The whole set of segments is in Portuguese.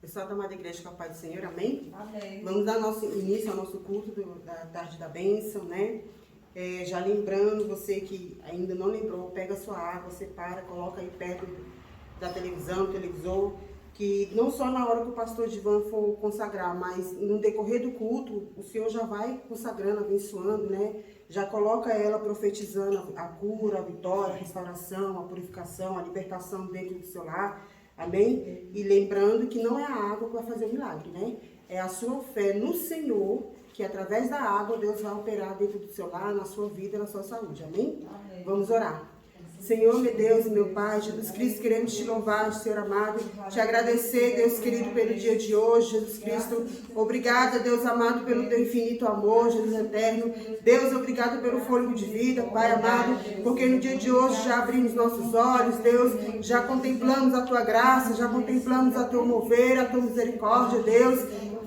Pessoal da Amada Igreja, com a paz do Senhor, amém? Amém. Vamos dar início ao nosso culto da tarde da bênção, né? Já lembrando, você que ainda não lembrou, pega a sua água, separa, coloca aí perto da televisão, do televisor, que não só na hora que o pastor Divan for consagrar, mas no decorrer do culto, o Senhor já vai consagrando, abençoando, né? Já coloca ela profetizando a cura, a vitória, a restauração, a purificação, a libertação dentro do seu lar. Amém? E lembrando que não é a água que vai fazer o milagre, né? É a sua fé no Senhor, que através da água Deus vai operar dentro do seu lar, na sua vida, na sua saúde. Amém? Amém. Vamos orar. Senhor, meu Deus e meu Pai, Jesus Cristo, queremos te louvar, Senhor amado, te agradecer, Deus querido, pelo dia de hoje, Jesus Cristo. Obrigada, Deus amado, pelo teu infinito amor, Jesus eterno. Deus, obrigado pelo fôlego de vida, Pai amado, porque no dia de hoje já abrimos nossos olhos, Deus, já contemplamos a tua graça, já contemplamos a teu mover, a tua misericórdia, Deus.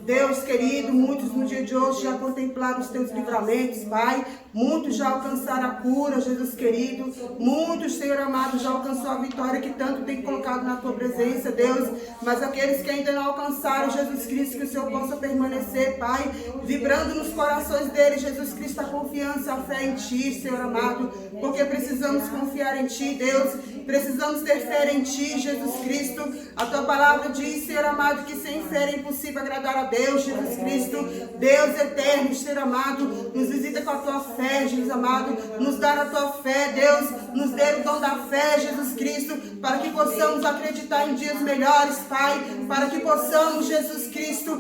Deus querido, muitos no dia de hoje já contemplaram os teus livramentos, Pai. Muitos já alcançaram a cura, Jesus querido. Muitos, Senhor amado, já alcançou a vitória que tanto tem colocado na tua presença, Deus. Mas aqueles que ainda não alcançaram, Jesus Cristo, que o Senhor possa permanecer, Pai, vibrando nos corações deles, Jesus Cristo, a confiança, a fé em Ti, Senhor amado. Porque precisamos confiar em Ti, Deus. Precisamos ter fé em Ti, Jesus Cristo. A Tua palavra diz, Senhor amado, que sem fé é impossível agradar a Deus, Jesus Cristo. Deus eterno, Senhor amado, nos visita com a Tua fé, Jesus amado. Nos dá a Tua fé, Deus. Nos dê o dom da fé, Jesus Cristo, para que possamos acreditar em dias melhores, Pai. Para que possamos, Jesus Cristo,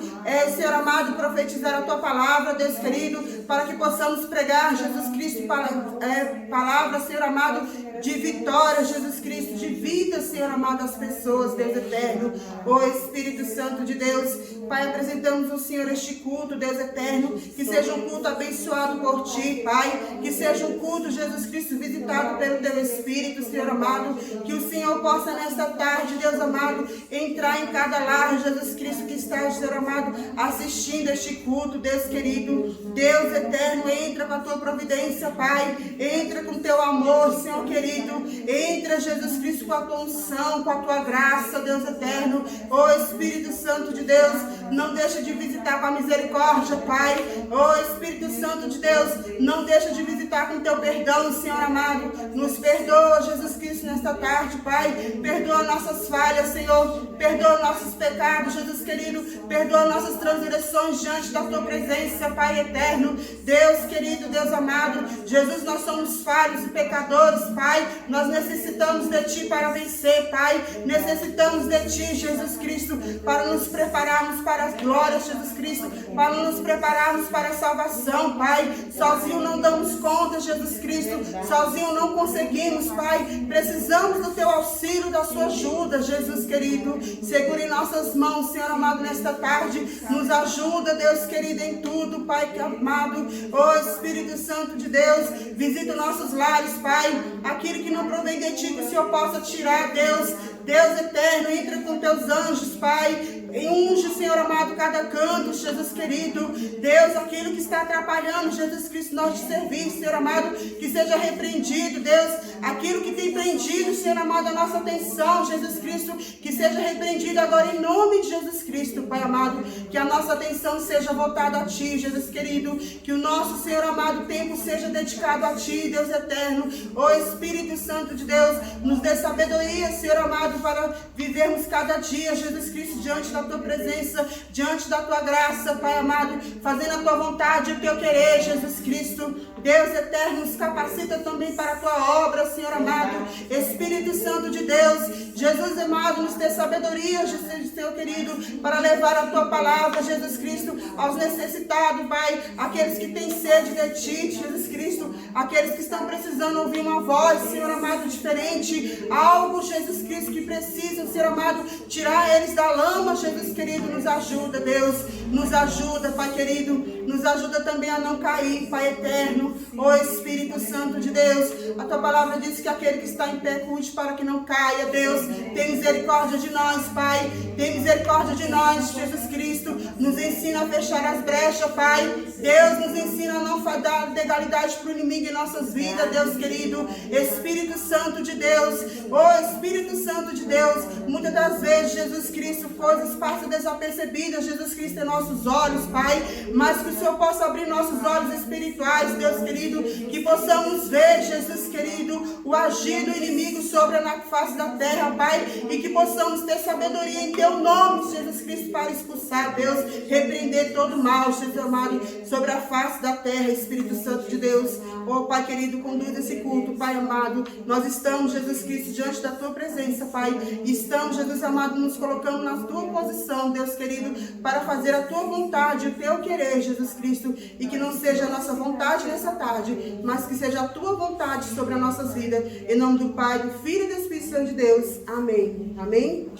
Senhor amado, profetizar a Tua palavra, Deus querido. Para que possamos pregar, Jesus Cristo, palavra, Senhor amado, de vitória, Jesus Cristo, de vida, Senhor amado, às pessoas, Deus eterno. Ó Espírito Santo de Deus, Pai, apresentamos ao Senhor este culto, Deus eterno, que seja um culto abençoado por Ti, Pai, que seja um culto, Jesus Cristo, visitado pelo Teu Espírito, Senhor amado, que o Senhor possa nesta tarde, Deus amado, entrar em cada lar, Jesus Cristo, que está, Senhor amado, assistindo este culto, Deus querido. Deus eterno, entra com a Tua providência, Pai, entra com Teu amor, Senhor querido, entra, Jesus Cristo, com a Tua unção, com a Tua graça, Deus eterno. Ó Espírito Santo de Deus, não deixa de visitar com a misericórdia, Pai. Ó Espírito Santo de Deus, não deixa de visitar com Teu perdão, Senhor amado. Nos perdoa, Jesus Cristo, nesta tarde, Pai. Perdoa nossas falhas, Senhor. Perdoa nossos pecados, Jesus querido. Perdoa nossas transgressões diante da Tua presença, Pai eterno. Deus querido, Deus amado. Jesus, nós somos falhos e pecadores, Pai. Nós necessitamos de Ti para vencer, Pai. Necessitamos de Ti, Jesus Cristo, para nos prepararmos para as glórias, Jesus Cristo, para nos prepararmos para a salvação, Pai. Sozinho não damos conta, Jesus Cristo. Sozinho não conseguimos, Pai. Precisamos do Teu auxílio, da Sua ajuda, Jesus querido. Segure em nossas mãos, Senhor amado, nesta tarde. Nos ajuda, Deus querido, em tudo, Pai amado. Ó Espírito Santo de Deus, visita nossos lares, Pai. Aquilo que não provém de Ti, que o Senhor possa tirar, Deus. Deus eterno, entra com Teus anjos, Pai. Unge, Senhor amado, cada canto, Jesus querido. Deus, aquilo que está atrapalhando, Jesus Cristo, nosso serviço, Senhor amado, que seja repreendido, Deus. Aquilo que tem prendido, Senhor amado, a nossa atenção, Jesus Cristo, que seja repreendido agora em nome de Jesus Cristo, Pai amado. Que a nossa atenção seja voltada a Ti, Jesus querido. Que o nosso, Senhor amado, tempo seja dedicado a Ti, Deus eterno. Ó Espírito Santo de Deus, nos dê sabedoria, Senhor amado, para vivermos cada dia, Jesus Cristo, diante da Tua presença, diante da Tua graça, Pai amado, fazendo a Tua vontade e o Teu querer, Jesus Cristo. Deus eterno, nos capacita também para a Tua obra, Senhor amado. Espírito Santo de Deus, Jesus amado, nos dê sabedoria, Jesus, Senhor querido, para levar a Tua palavra, Jesus Cristo, aos necessitados, Pai, aqueles que têm sede de Ti, Jesus Cristo, aqueles que estão precisando ouvir uma voz, Senhor amado, diferente, algo, Jesus Cristo, que precisam, Senhor amado, tirar eles da lama, Jesus querido. Nos ajuda, Deus, nos ajuda, Pai querido, nos ajuda também a não cair, Pai eterno. Ó Espírito Santo de Deus, a tua palavra diz que aquele que está em pé cuide para que não caia, Deus. Tem misericórdia de nós, Pai. Tem misericórdia de nós, Jesus Cristo. Nos ensina a fechar as brechas, Pai. Deus, nos ensina a não dar legalidade para o inimigo em nossas vidas, Deus querido. Espírito Santo de Deus, ó Espírito Santo de Deus, muitas das vezes, Jesus Cristo, coisas passam desapercebidas, Jesus Cristo, em nossos olhos, Pai, mas que o Senhor possa abrir nossos olhos espirituais, Deus querido, que possamos ver, Jesus querido, o agir do inimigo sobre a face da terra, Pai, e que possamos ter sabedoria em Teu nome, Jesus Cristo, para expulsar, Deus, repreender todo mal, Jesus amado, sobre a face da terra, Espírito Santo de Deus. Oh, Pai querido, conduz esse culto, Pai amado. Nós estamos, Jesus Cristo, diante da Tua presença, Pai. Estamos, Jesus amado, nos colocando na Tua posição, Deus querido, para fazer a Tua vontade, o Teu querer, Jesus Cristo. E que não seja a nossa vontade nessa tarde, mas que seja a Tua vontade sobre as nossas vidas. Em nome do Pai, do Filho e do Espírito Santo de Deus. Amém. Amém?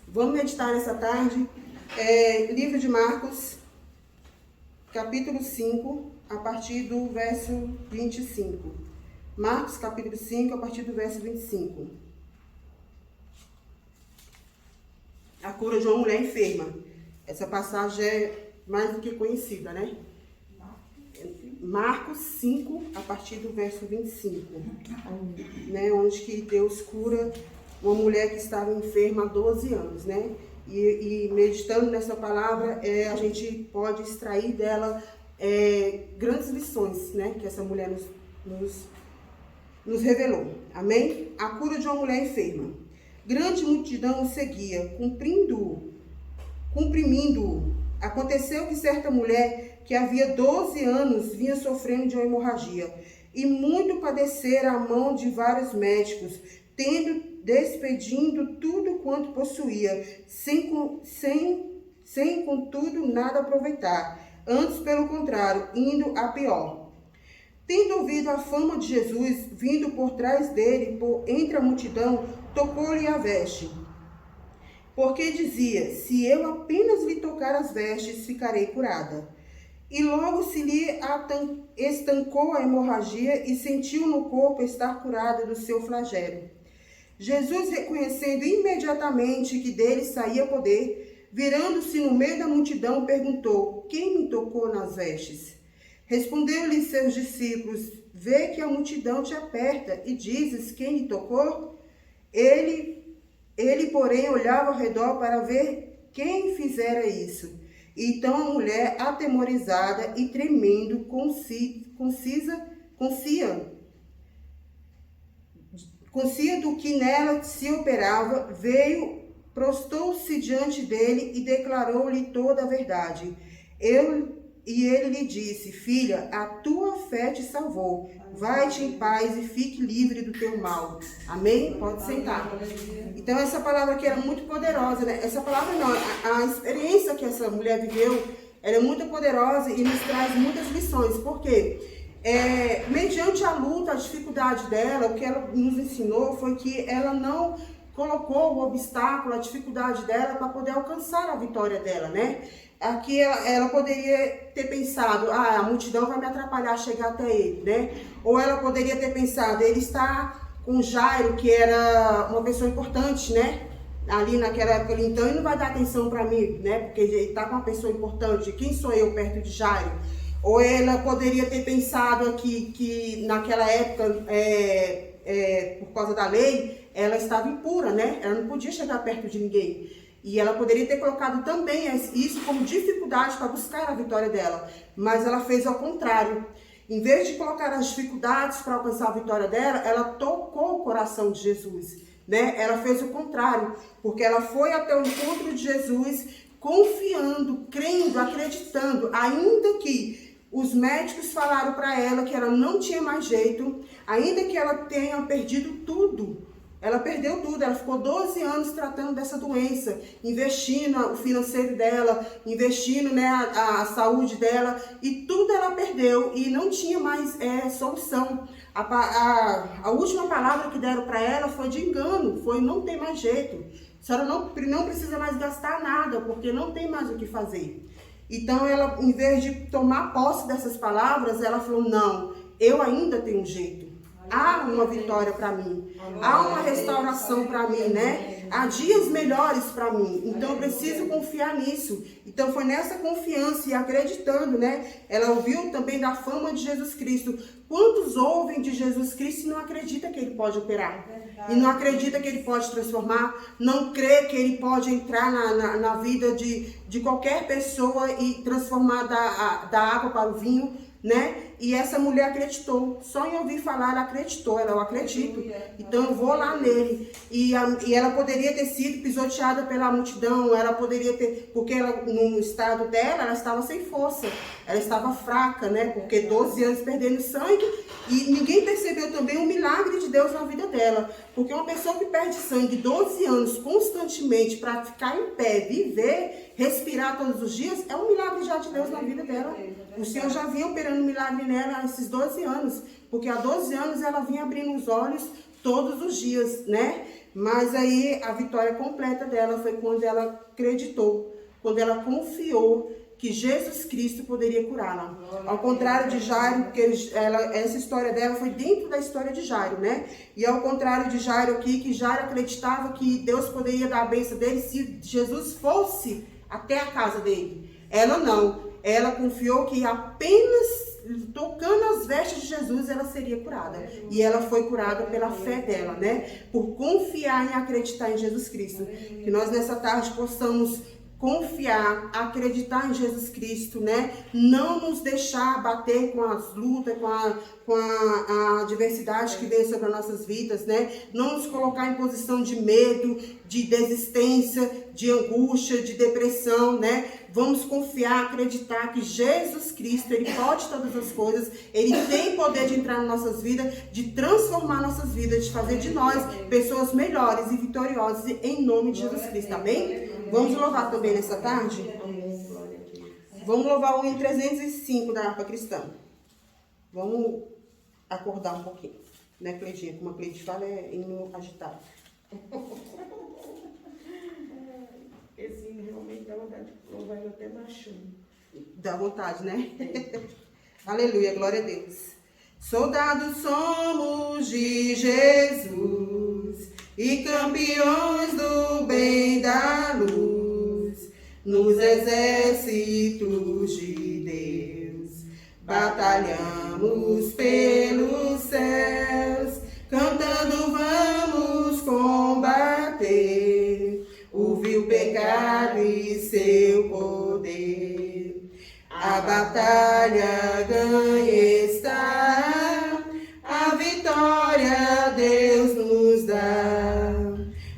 Vamos meditar nessa tarde. Livro de Marcos, capítulo 5, a partir do verso 25. Marcos, capítulo 5, a partir do verso 25. A cura de uma mulher enferma. Essa passagem é mais do que conhecida, né? Marcos 5, a partir do verso 25. Né? Onde que Deus cura uma mulher que estava enferma há 12 anos, né? E meditando nessa palavra, a gente pode extrair dela grandes lições, né, que essa mulher nos revelou. Amém? A cura de uma mulher enferma. Grande multidão o seguia, comprimindo-o. Aconteceu que certa mulher, que havia 12 anos, vinha sofrendo de uma hemorragia, e muito padecera à mão de vários médicos, despedindo tudo quanto possuía, sem contudo nada aproveitar. Antes, pelo contrário, indo a pior. Tendo ouvido a fama de Jesus, vindo por trás dele, entre a multidão, tocou-lhe a veste. Porque dizia, se eu apenas lhe tocar as vestes, ficarei curada. E logo se lhe estancou a hemorragia e sentiu no corpo estar curada do seu flagelo. Jesus, reconhecendo imediatamente que dele saía poder, virando-se no meio da multidão, perguntou, quem me tocou nas vestes? Respondeu-lhe seus discípulos, vê que a multidão te aperta e dizes, quem lhe tocou? Ele, porém, olhava ao redor para ver quem fizera isso. Então a mulher, atemorizada e tremendo, conscia do que nela se operava, veio, prostou-se diante dele e declarou-lhe toda a verdade. E ele lhe disse, filha, a tua fé te salvou. Vai-te em paz e fique livre do teu mal. Amém? Pode sentar. Então essa palavra aqui era muito poderosa, né? Essa palavra não, a experiência que essa mulher viveu, ela é muito poderosa e nos traz muitas lições. Por quê? Mediante a luta, a dificuldade dela, o que ela nos ensinou foi que ela não colocou o obstáculo, a dificuldade dela para poder alcançar a vitória dela, né? Aqui ela poderia ter pensado, a multidão vai me atrapalhar a chegar até ele, né? Ou ela poderia ter pensado, ele está com Jairo, que era uma pessoa importante, né? Ali naquela época, então ele não vai dar atenção para mim, né? Porque ele está com uma pessoa importante, quem sou eu perto de Jairo? Ou ela poderia ter pensado aqui que naquela época, por causa da lei, ela estava impura, né? Ela não podia chegar perto de ninguém. E ela poderia ter colocado também isso como dificuldade para buscar a vitória dela. Mas ela fez ao contrário. Em vez de colocar as dificuldades para alcançar a vitória dela, ela tocou o coração de Jesus, né? Ela fez o contrário, porque ela foi até o encontro de Jesus, confiando, crendo, acreditando, ainda que os médicos falaram para ela que ela não tinha mais jeito, ainda que ela tenha perdido tudo. Ela perdeu tudo, ela ficou 12 anos tratando dessa doença, investindo o financeiro dela, investindo, né, a saúde dela, e tudo ela perdeu e não tinha mais solução. A última palavra que deram para ela foi de engano, foi não tem mais jeito. A senhora não precisa mais gastar nada, porque não tem mais o que fazer. Então ela, em vez de tomar posse dessas palavras, ela falou, não, eu ainda tenho um jeito. Há uma vitória para mim, há uma restauração para mim, né? Há dias melhores para mim, então eu preciso confiar nisso. Então foi nessa confiança e acreditando, né? Ela ouviu também da fama de Jesus Cristo. Quantos ouvem de Jesus Cristo e não acreditam que Ele pode operar? E não acredita que Ele pode transformar? Não crê que Ele pode entrar na vida de qualquer pessoa e transformar da água para o vinho, né? E essa mulher acreditou, só em ouvir falar ela acreditou, eu acredito, então eu vou lá nele. E ela poderia ter sido pisoteada pela multidão, ela poderia ter, porque ela, no estado dela, ela estava sem força, ela estava fraca, né? Porque 12 anos perdendo sangue, e ninguém percebeu também o milagre de Deus na vida dela, porque uma pessoa que perde sangue 12 anos constantemente para ficar em pé, viver, respirar todos os dias, é um milagre já de Deus na vida dela. O Senhor já vinha operando milagre nela há esses 12 anos, porque há 12 anos ela vinha abrindo os olhos todos os dias, né? Mas aí a vitória completa dela foi quando ela acreditou, quando ela confiou que Jesus Cristo poderia curá-la. Ao contrário de Jairo, porque essa história dela foi dentro da história de Jairo, né? E ao contrário de Jairo aqui, que Jairo acreditava que Deus poderia dar a bênção dele se Jesus fosse até a casa dele. Ela não. Ela confiou que apenas tocando as vestes de Jesus ela seria curada. E ela foi curada pela fé dela, né? Por confiar e acreditar em Jesus Cristo. Que nós nessa tarde possamos confiar, acreditar em Jesus Cristo, né? Não nos deixar bater com as lutas, com a adversidade que vem sobre as nossas vidas, né? Não nos colocar em posição de medo, de desistência, de angústia, de depressão, né? Vamos confiar, acreditar que Jesus Cristo, Ele pode todas as coisas, Ele tem poder de entrar nas nossas vidas, de transformar nossas vidas, de fazer de nós pessoas melhores e vitoriosas em nome de Jesus Cristo, tá bem? Vamos louvar também nessa tarde? Vamos louvar o hino 305 da harpa cristã. Vamos acordar um pouquinho. Né, Cleidinha? Como a Cleide fala, é hino agitado. Esse hino realmente dá vontade de louvar ele até baixando. Dá vontade, né? Aleluia, glória a Deus. Soldados somos de Jesus e campeões do bem da luz, nos exércitos de Deus, batalhamos pelos céus, cantando vamos combater o vil pecado e seu poder. A batalha ganha está, a vitória Deus nos dá.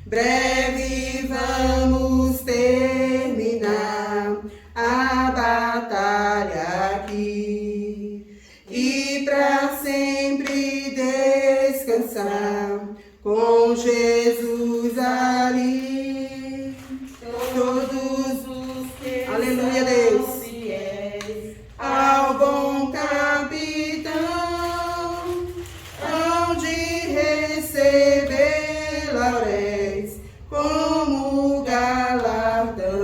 Breve vamos terminar a batalha aqui e para sempre descansar com Jesus ali. Todos os que aleluia, Deus. Ao bom capitão, hão de receber lauréis como galardão.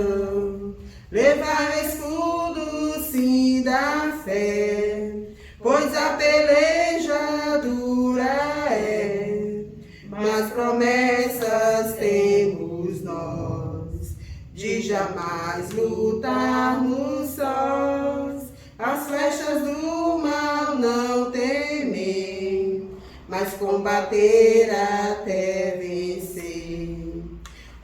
Levar escudo sim da fé, pois a peleja dura é, mas promessas temos nós, de jamais lutarmos sós. As flechas do mal não temem, mas combater até vencer.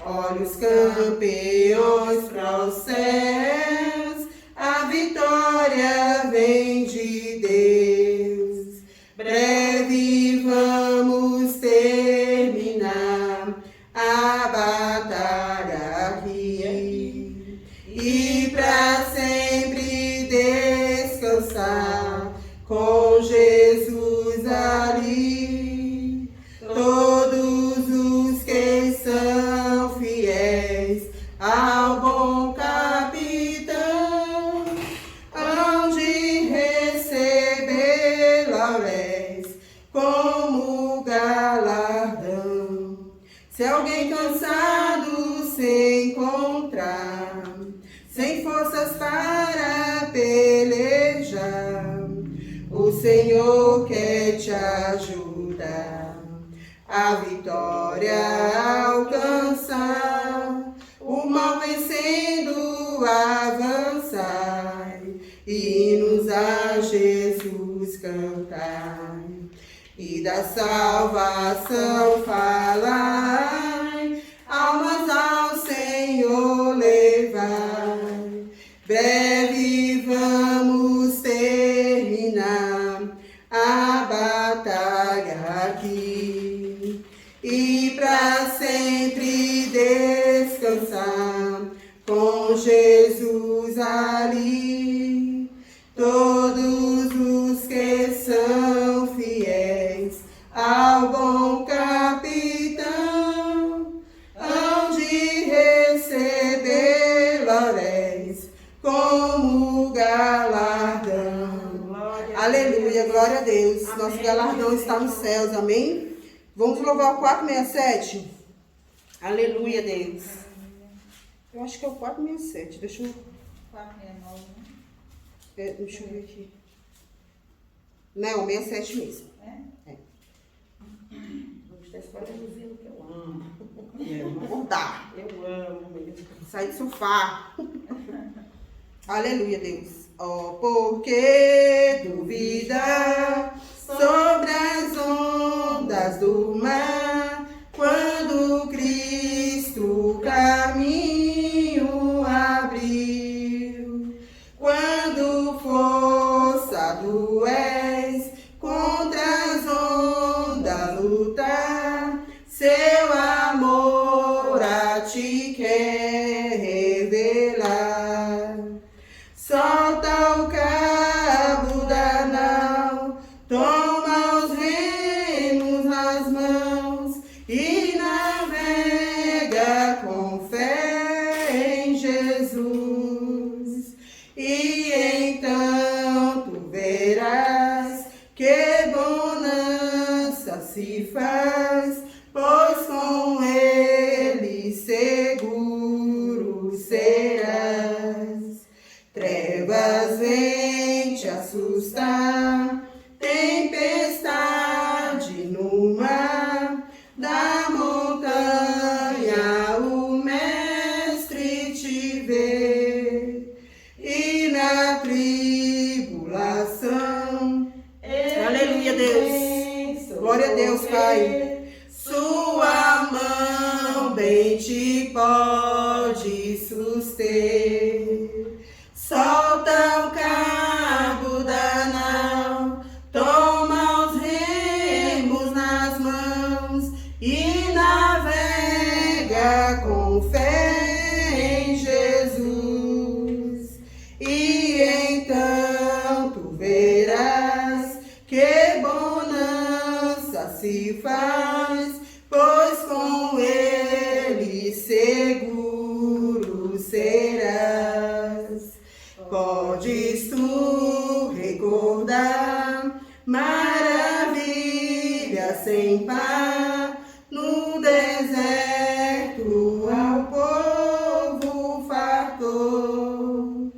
Olha os campeões para os céus, a vitória vem de Deus. Breve vamos terminar a batalha aqui e para sempre descansar com Jesus ali. Todos os que são fiéis ao bom capitão hão de receber lauréis como galardão. Se alguém cansado se encontrar, sem forças para Senhor quer te ajudar a vitória alcançar, o mal vencendo avançar, hinos a Jesus cantar, e da salvação falar, almas ao Senhor levar. Breve vamos terminar a batalha aqui e pra sempre descansar com Jesus ali. Todos os que são fiéis ao bom capitão hão de receber laurés como galardão. Aleluia, glória a Deus. Amém. Nosso galardão está nos céus, amém? Vamos louvar o 467? Aleluia, Deus. Eu acho que é o 467, deixa eu... 469, né? Deixa eu ver aqui. Não, 67 mesmo. É? Vamos estar escolhendo que eu amo. Vamos dar. Eu amo mesmo. Sai do sofá. Aleluia, Deus. Oh, porque duvida sobre as ondas do mar, quando Cristo o caminho abriu, quando forçado és contra as ondas lutar, seu amor a ti quer revelar. Solta o cabo da nau, toma os remos nas mãos e navega com fé em Jesus. E então tu verás que bonança se faz, pois com ele seguro serás. Trevas vêm te assustar, tempestade no mar, da montanha o mestre te vê, e na tribulação, aleluia, Deus, glória a Deus, Pai, sua mão bem te pode suster. Solta o cabo da nau, toma os remos nas mãos e navega com fé em Jesus. E então tu verás que bonança se faz, pois com ele seguro serás. Podes tu recordar maravilha sem par no deserto ao povo fartou,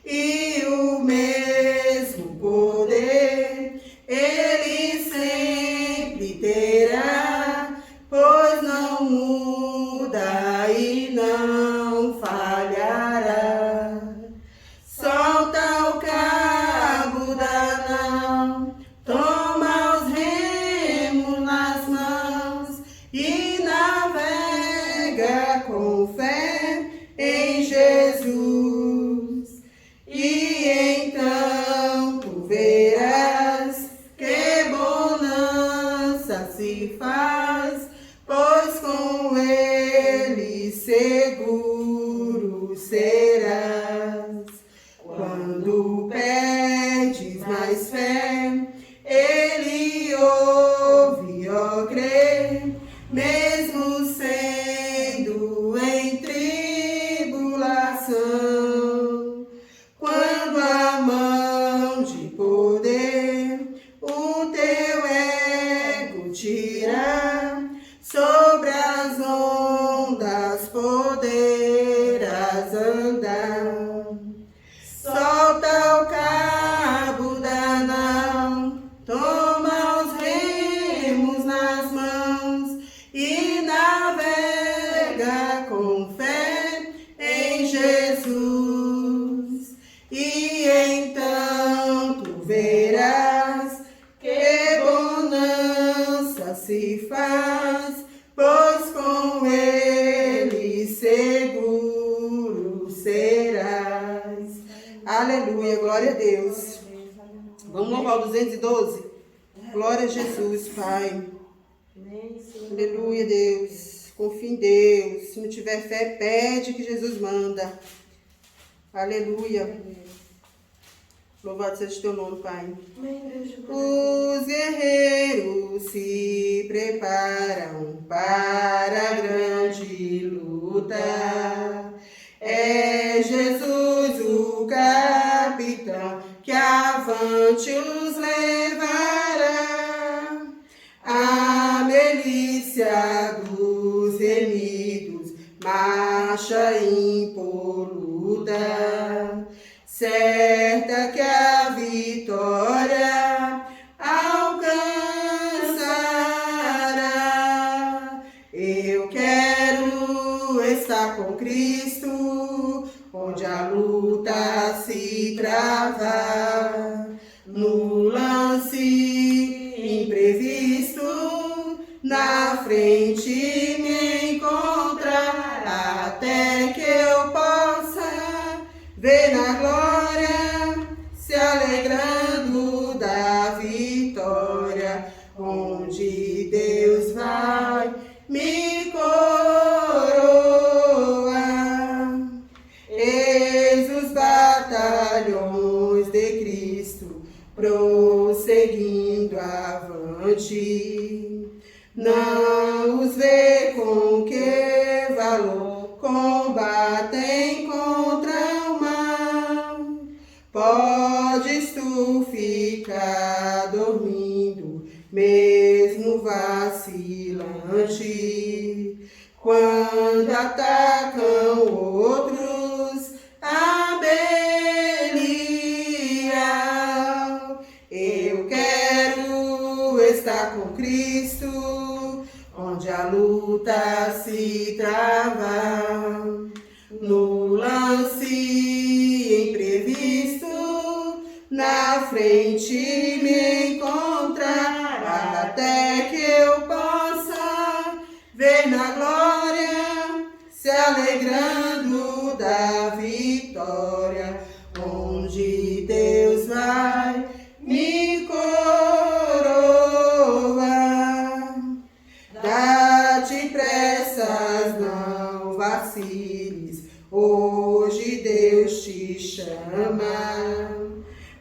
e o mesmo poder ele sempre terá serás. Aleluia, glória a Deus. Vamos louvar o 212? Glória a Jesus, Pai. Aleluia, Deus. Confia em Deus. Se não tiver fé, pede que Jesus manda. Aleluia. Louvado seja o teu nome, Pai. Os guerreiros se preparam para a grande luta. É Jesus o capitão que avante os levará. A milícia dos remidos marcha impoluta, certa que a vitória alcançará. Eu quero estar com Cristo, onde a luta se trava, no lance imprevisto, na frente me encontrar, até que eu possa ver na glória, se alegrando da vitória, onde Deus vai me coroar. Eis os batalhões de Cristo, prosseguindo avante. Não os vê com que valor combatem contra o mal. Podes tu ficar dormindo, mesmo vacilante, quando atacam outros a Belial. Eu quero estar com Cristo, onde a luta se trava, no lance imprevisto, na frente me encontrar, até que eu possa ver na glória, se alegrando da vitória, onde Deus vai me coroar. Dá-te pressas, não vaciles, hoje Deus te chama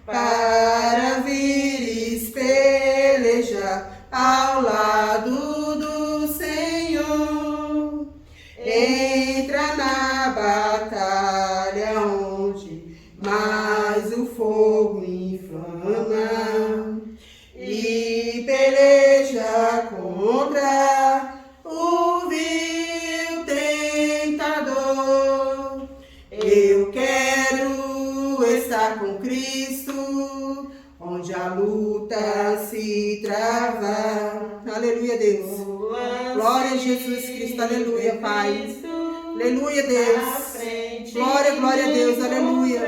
para vires pelejar ao lado do Senhor. Entra na batalha onde mais o fogo inflama e peleja contra o vil tentador. Eu quero estar com Cristo, onde a luta se trava. Aleluia, Deus. Glória a Jesus Cristo. Aleluia, Pai. Aleluia, Deus. Glória, glória a Deus. Aleluia.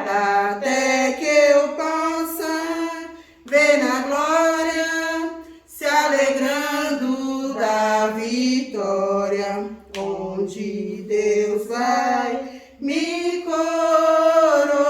Até que eu possa ver na glória, se alegrando da vitória, onde Deus vai me coroar.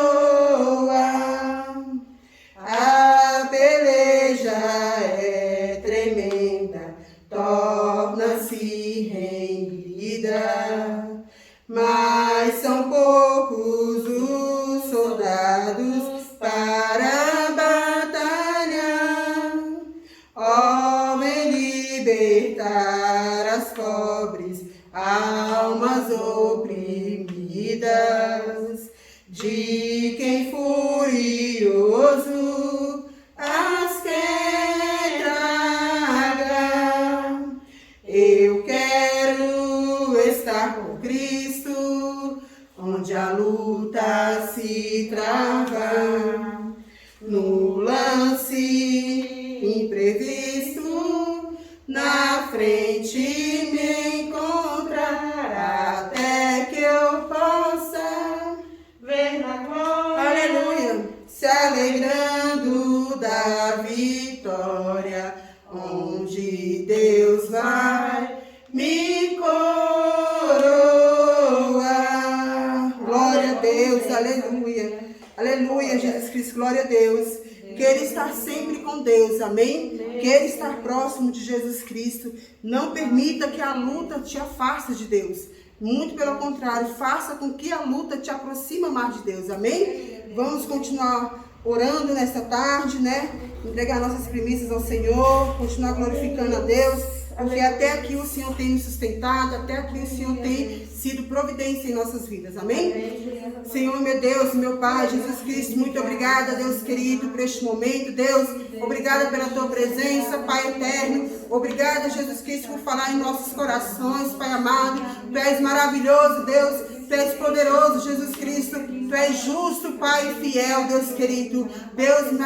A peleja é tremenda, torna-se renhida, mas são poucos os soldados para a batalha. Ó, vem libertar as pobres almas oprimidas, de quem furioso as quer tragar. Eu quero estar com Cristo, onde a luta se trava, no lance imprevisto, na frente me encontrar, até que eu possa ver na glória, aleluia, se alegrando da vitória, onde Deus vai me coroar. Glória Deus, aleluia. Aleluia, Jesus Cristo, glória a Deus. Queira estar sempre com Deus, amém? Queira estar próximo de Jesus Cristo. Não permita que a luta te afaste de Deus. Muito pelo contrário, faça com que a luta te aproxime mais de Deus, amém? Vamos continuar orando nesta tarde, né? Entregar nossas primícias ao Senhor, continuar glorificando a Deus, porque até aqui o Senhor tem nos sustentado, até aqui o Senhor tem sido providência em nossas vidas, amém? Senhor, meu Deus, meu Pai, Jesus Cristo, muito obrigada, Deus querido, por este momento, Deus, obrigada pela tua presença, Pai eterno, obrigada, Jesus Cristo, por falar em nossos corações, Pai amado, Tu és maravilhoso, Deus, Tu és poderoso, Jesus Cristo, Tu és justo, Pai fiel, Deus querido, Deus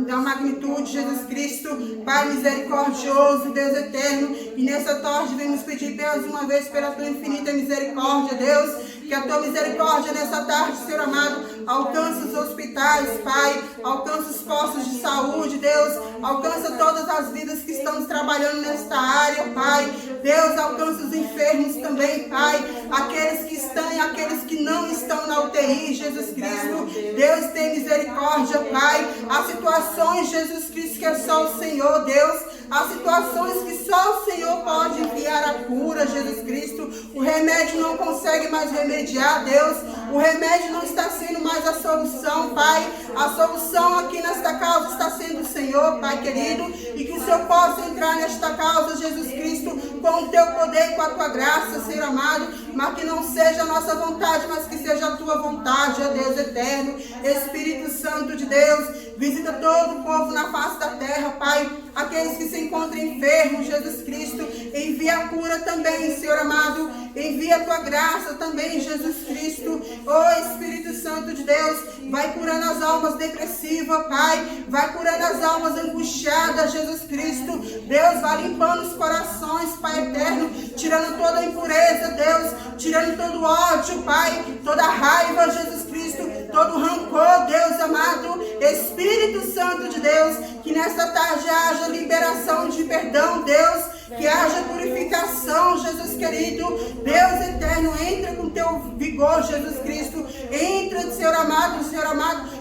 da magnitude, Jesus Cristo, Pai misericordioso, Deus eterno, e nessa tarde vemos pedir mais uma vez pela Tua infinita misericórdia, Deus, que a Tua misericórdia nessa tarde, Senhor amado, alcance os hospitais, Pai, alcance os postos de saúde, Deus, alcança todas as vidas que estamos trabalhando nesta área, Pai, Deus, alcança os enfermos também, Pai, aqueles que estão e aqueles que não estão na UTI, Jesus Cristo, Deus tem misericórdia, Pai, há situações, Jesus Cristo, que é só o Senhor, Deus, há situações que só o Senhor pode enviar a cura, Jesus Cristo, o remédio não consegue mais remediar, Deus, o remédio não está sendo mais a solução, Pai, a solução aqui nesta causa está sendo o Senhor, Pai querido, e que o Senhor possa entrar nesta causa, Jesus Cristo, com o Teu poder e com a Tua graça, Senhor amado, mas que não seja a nossa vontade, mas que seja a Tua vontade, ó Deus eterno, Espírito Santo de Deus, visita todo o povo na face da terra, Pai, aqueles que se encontram enfermos, Jesus Cristo, envia a cura também, Senhor amado, envia a Tua graça também, Jesus Cristo, ó Espírito Santo de Deus, vai curando as almas depressivas, Pai, vai curando as almas angustiadas, Jesus Cristo, Deus, vai limpando os corações, Pai eterno, tirando toda a impureza, Deus, tirando todo o ódio, Pai, toda a raiva, Jesus Cristo, todo o rancor, Deus amado, Espírito Santo de Deus, que nesta tarde haja liberação de perdão, Deus, que haja purificação, Jesus querido, Deus eterno, entra com Teu vigor, Jesus Cristo, entra, Senhor amado,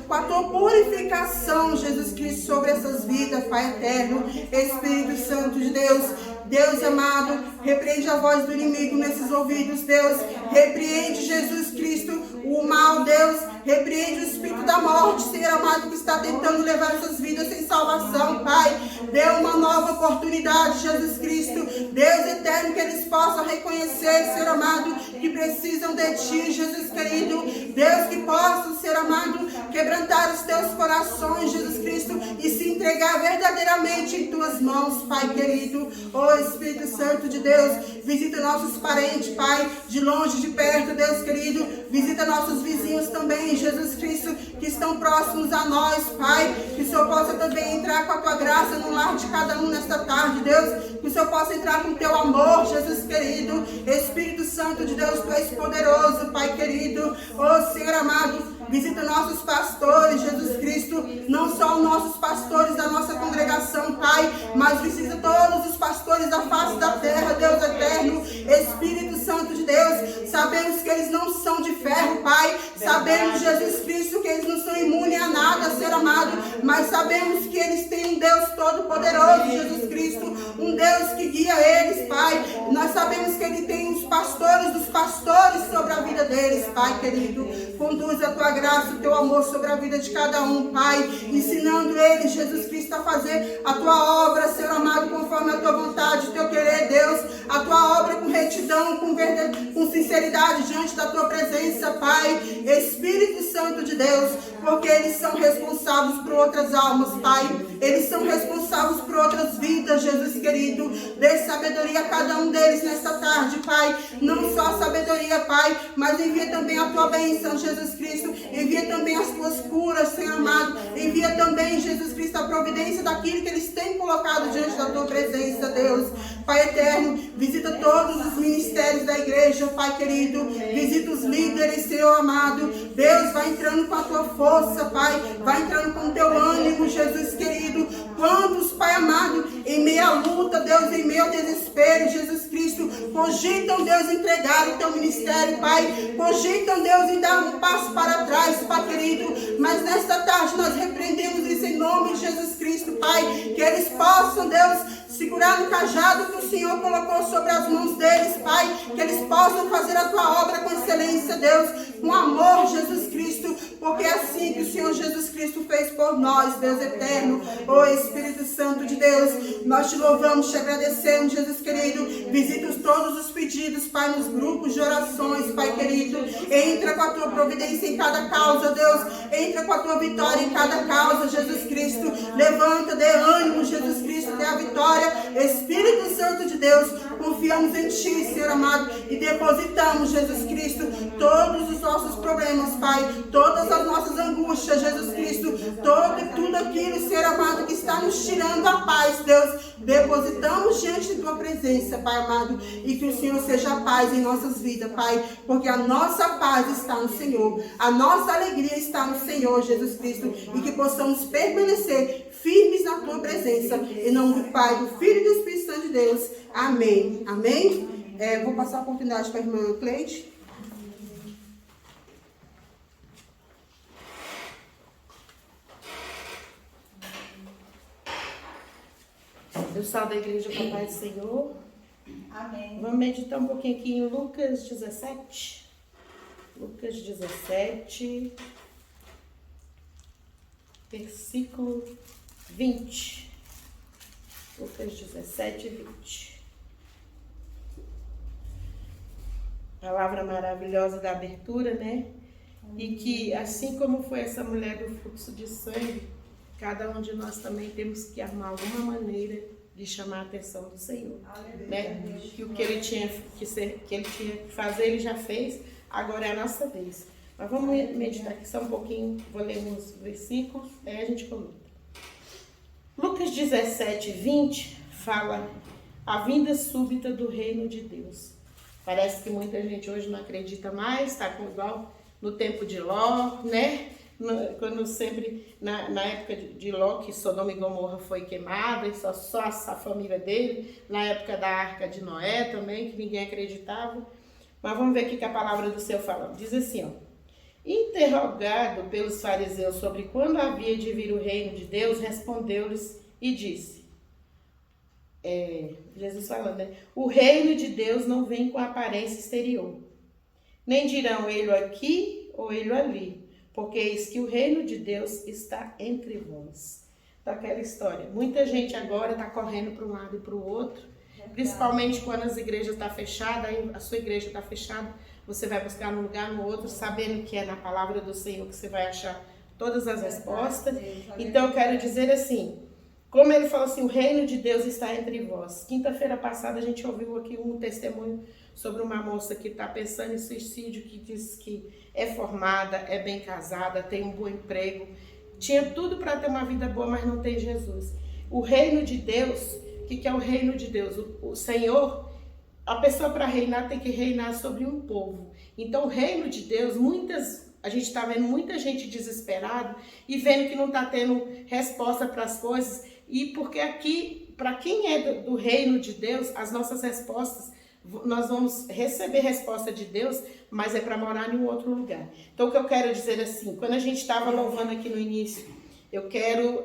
com a Tua purificação, Jesus Cristo, sobre essas vidas, Pai eterno, Espírito Santo de Deus, Deus amado, repreende a voz do inimigo nesses ouvidos, Deus, repreende, Jesus Cristo, o mal, Deus, repreende o espírito da morte, Senhor amado, que está tentando levar essas vidas sem salvação, Pai, dê uma nova oportunidade, Jesus Cristo, Deus eterno, que eles possam reconhecer, Senhor amado, que precisam de Ti, Jesus querido, Deus, que possam, Senhor amado, quebrantar os Teus corações, Jesus Cristo, e se entregar verdadeiramente em Tuas mãos, Pai querido, ó Espírito Santo de Deus, visita nossos parentes, Pai, de longe, de perto, Deus querido, visita nossos vizinhos também, Jesus Cristo, que estão próximos a nós, Pai, que o Senhor possa também entrar com a Tua graça no lar de cada um nesta tarde, Deus, que o Senhor possa entrar com o Teu amor, Jesus querido, Espírito Santo de Deus, Tu és poderoso, Pai querido, ó Senhor amado, visita nossos pastores, Jesus Cristo, não só os nossos pastores da nossa congregação, Pai, mas visita todos os pastores da face da terra, Deus eterno, Espírito Santo de Deus, sabemos que eles não são de ferro, Pai, sabemos, Jesus Cristo, que eles não são imunes a nada, Senhor amado, mas sabemos que eles têm um Deus todo-poderoso, Jesus Cristo, um Deus que guia eles, Pai, nós sabemos que Ele tem os pastores dos pastores sobre a vida deles, Pai querido, conduz a Tua graça, o Teu amor sobre a vida de cada um, Pai, ensinando eles, Jesus Cristo, a fazer a Tua obra, Senhor amado, conforme a Tua vontade, o Teu querer, Deus, a Tua obra com retidão, com verdade, com sinceridade diante da Tua presença, Pai, Espírito Santo de Deus, porque eles são responsáveis por outras almas, Pai, eles são responsáveis por outras vidas, Jesus querido, dê sabedoria a cada um deles nesta tarde, Pai, não só sabedoria, Pai, mas envia também a Tua bênção, Jesus Cristo, envia também as Tuas curas, Senhor amado, envia também, Jesus Cristo, a providência daquilo que eles têm colocado diante da Tua presença, Deus, Pai eterno, visita todos os ministérios da igreja, Pai querido, visita os líderes, Senhor amado, Deus, vai entrando com a Tua força, Pai, vai entrando com o Teu ânimo, Jesus querido, quantos, Pai amado, em meio à luta, Deus, em meio ao desespero, Jesus Cristo, cogitam, Deus, entregar o Teu ministério, Pai, cogitam, Deus, em dar um passo para Deus, segurar no cajado que o Senhor colocou sobre as mãos deles, Pai, que eles possam fazer a tua obra com excelência, Deus, com amor, Jesus Cristo, porque é assim que o Senhor Jesus Cristo fez por nós, Deus eterno. Ó Espírito Santo de Deus, nós te louvamos, te agradecemos, Jesus querido. Visita todos os pedidos, Pai, nos grupos de orações, Pai querido. Entra com a tua providência em cada causa, Deus. Entra com a tua vitória em cada causa, Jesus Cristo. Levanta, dê ânimo, Jesus Cristo, dê a vitória. Espírito Santo de Deus, confiamos em Ti, Senhor amado, e depositamos, Jesus Cristo, todos os nossos problemas, Pai, todas as nossas angústias, Jesus Cristo, tudo aquilo, Senhor amado, que está nos tirando a paz, Deus, depositamos diante de Tua presença, Pai amado, e que o Senhor seja a paz em nossas vidas, Pai, porque a nossa paz está no Senhor, a nossa alegria está no Senhor, Jesus Cristo, e que possamos permanecer firmes na Tua presença, em nome do Pai, do Filho e do Espírito Santo de Deus. Amém. Amém? Vou passar a oportunidade para a irmã Cleide. Eu salve a igreja com a paz do Senhor. Amém. Vamos meditar um pouquinho aqui em Lucas 17. Lucas 17, versículo 20. Lucas 17, 20. Palavra maravilhosa da abertura, né? E que assim como foi essa mulher do fluxo de sangue, cada um de nós também temos que arrumar alguma maneira de chamar a atenção do Senhor, né? Que o que ele tinha que fazer, ele já fez, agora é a nossa vez. Mas vamos meditar aqui só um pouquinho, vou ler uns versículos, aí a gente comenta. Lucas 17, 20 fala a vinda súbita do reino de Deus. Parece que muita gente hoje não acredita mais, está igual no tempo de Ló, né? Quando sempre, na época de Ló, que Sodoma e Gomorra foi queimada, e só a família dele, na época da Arca de Noé também, que ninguém acreditava. Mas vamos ver o que a palavra do Senhor fala. Diz assim, ó. Interrogado pelos fariseus sobre quando havia de vir o reino de Deus, respondeu-lhes e disse, Jesus falando, né? O reino de Deus não vem com aparência exterior, nem dirão ele aqui ou ele ali, porque eis que o reino de Deus está entre vós. Daquela história. Muita gente agora está correndo para um lado e para o outro, principalmente quando as igrejas estão fechadas, aí a sua igreja está fechada, você vai buscar num lugar no outro, sabendo que é na palavra do Senhor que você vai achar todas as respostas. Então eu quero dizer assim, como ele falou assim, o reino de Deus está entre vós. Quinta-feira passada a gente ouviu aqui um testemunho sobre uma moça que está pensando em suicídio, que diz que é formada, é bem casada, tem um bom emprego, tinha tudo para ter uma vida boa, mas não tem Jesus. O reino de Deus, o que é o reino de Deus? O Senhor, a pessoa para reinar tem que reinar sobre um povo. Então o reino de Deus, a gente está vendo muita gente desesperada e vendo que não está tendo resposta para as coisas. E porque aqui, para quem é do reino de Deus, as nossas respostas, nós vamos receber resposta de Deus, mas é para morar em um outro lugar. Então o que eu quero dizer assim, quando a gente estava louvando aqui no início, eu quero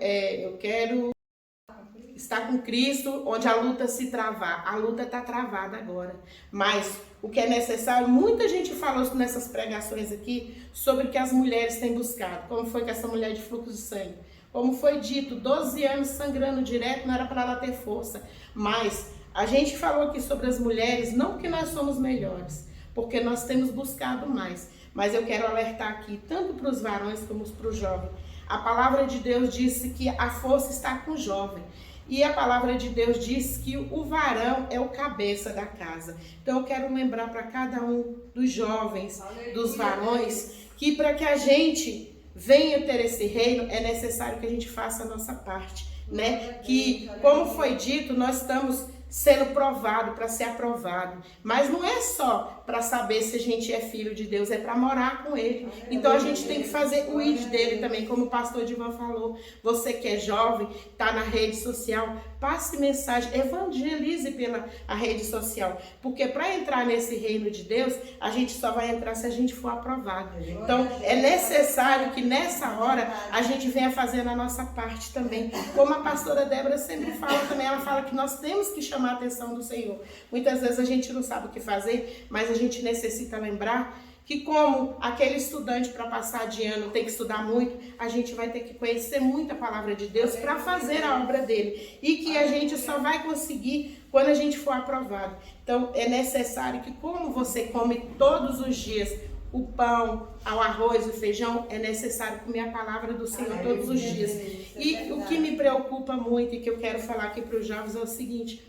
estar com Cristo, onde a luta se travar. A luta está travada agora, mas o que é necessário, muita gente falou nessas pregações aqui, sobre o que as mulheres têm buscado, como foi com essa mulher de fluxo de sangue. Como foi dito, 12 anos sangrando direto, não era para ela ter força. Mas a gente falou aqui sobre as mulheres, não que nós somos melhores, porque nós temos buscado mais. Mas eu quero alertar aqui, tanto para os varões como para os jovens. A palavra de Deus disse que a força está com o jovem. E a palavra de Deus diz que o varão é o cabeça da casa. Então eu quero lembrar para cada um dos jovens, dos varões, que para que a gente venha ter esse reino, é necessário que a gente faça a nossa parte, né? Que, como foi dito, nós estamos sendo provado, para ser aprovado. Mas não é só para saber se a gente é filho de Deus, é para morar com Ele. Então a gente tem que fazer o ID dele também, como o pastor Divan falou. Você que é jovem, está na rede social, passe mensagem, evangelize pela a rede social. Porque para entrar nesse reino de Deus, a gente só vai entrar se a gente for aprovado. Então é necessário que nessa hora a gente venha fazendo a nossa parte também. Como a pastora Débora sempre fala também, ela fala que nós temos que chamar a atenção do Senhor. Muitas vezes a gente não sabe o que fazer, mas a gente necessita lembrar que como aquele estudante para passar de ano tem que estudar muito, a gente vai ter que conhecer muito a palavra de Deus para fazer a obra dele. E que a gente só vai conseguir quando a gente for aprovado. Então é necessário que como você come todos os dias o pão, o arroz, o feijão, é necessário comer a palavra do Senhor todos os dias. E o que me preocupa muito e que eu quero falar aqui para os jovens é o seguinte: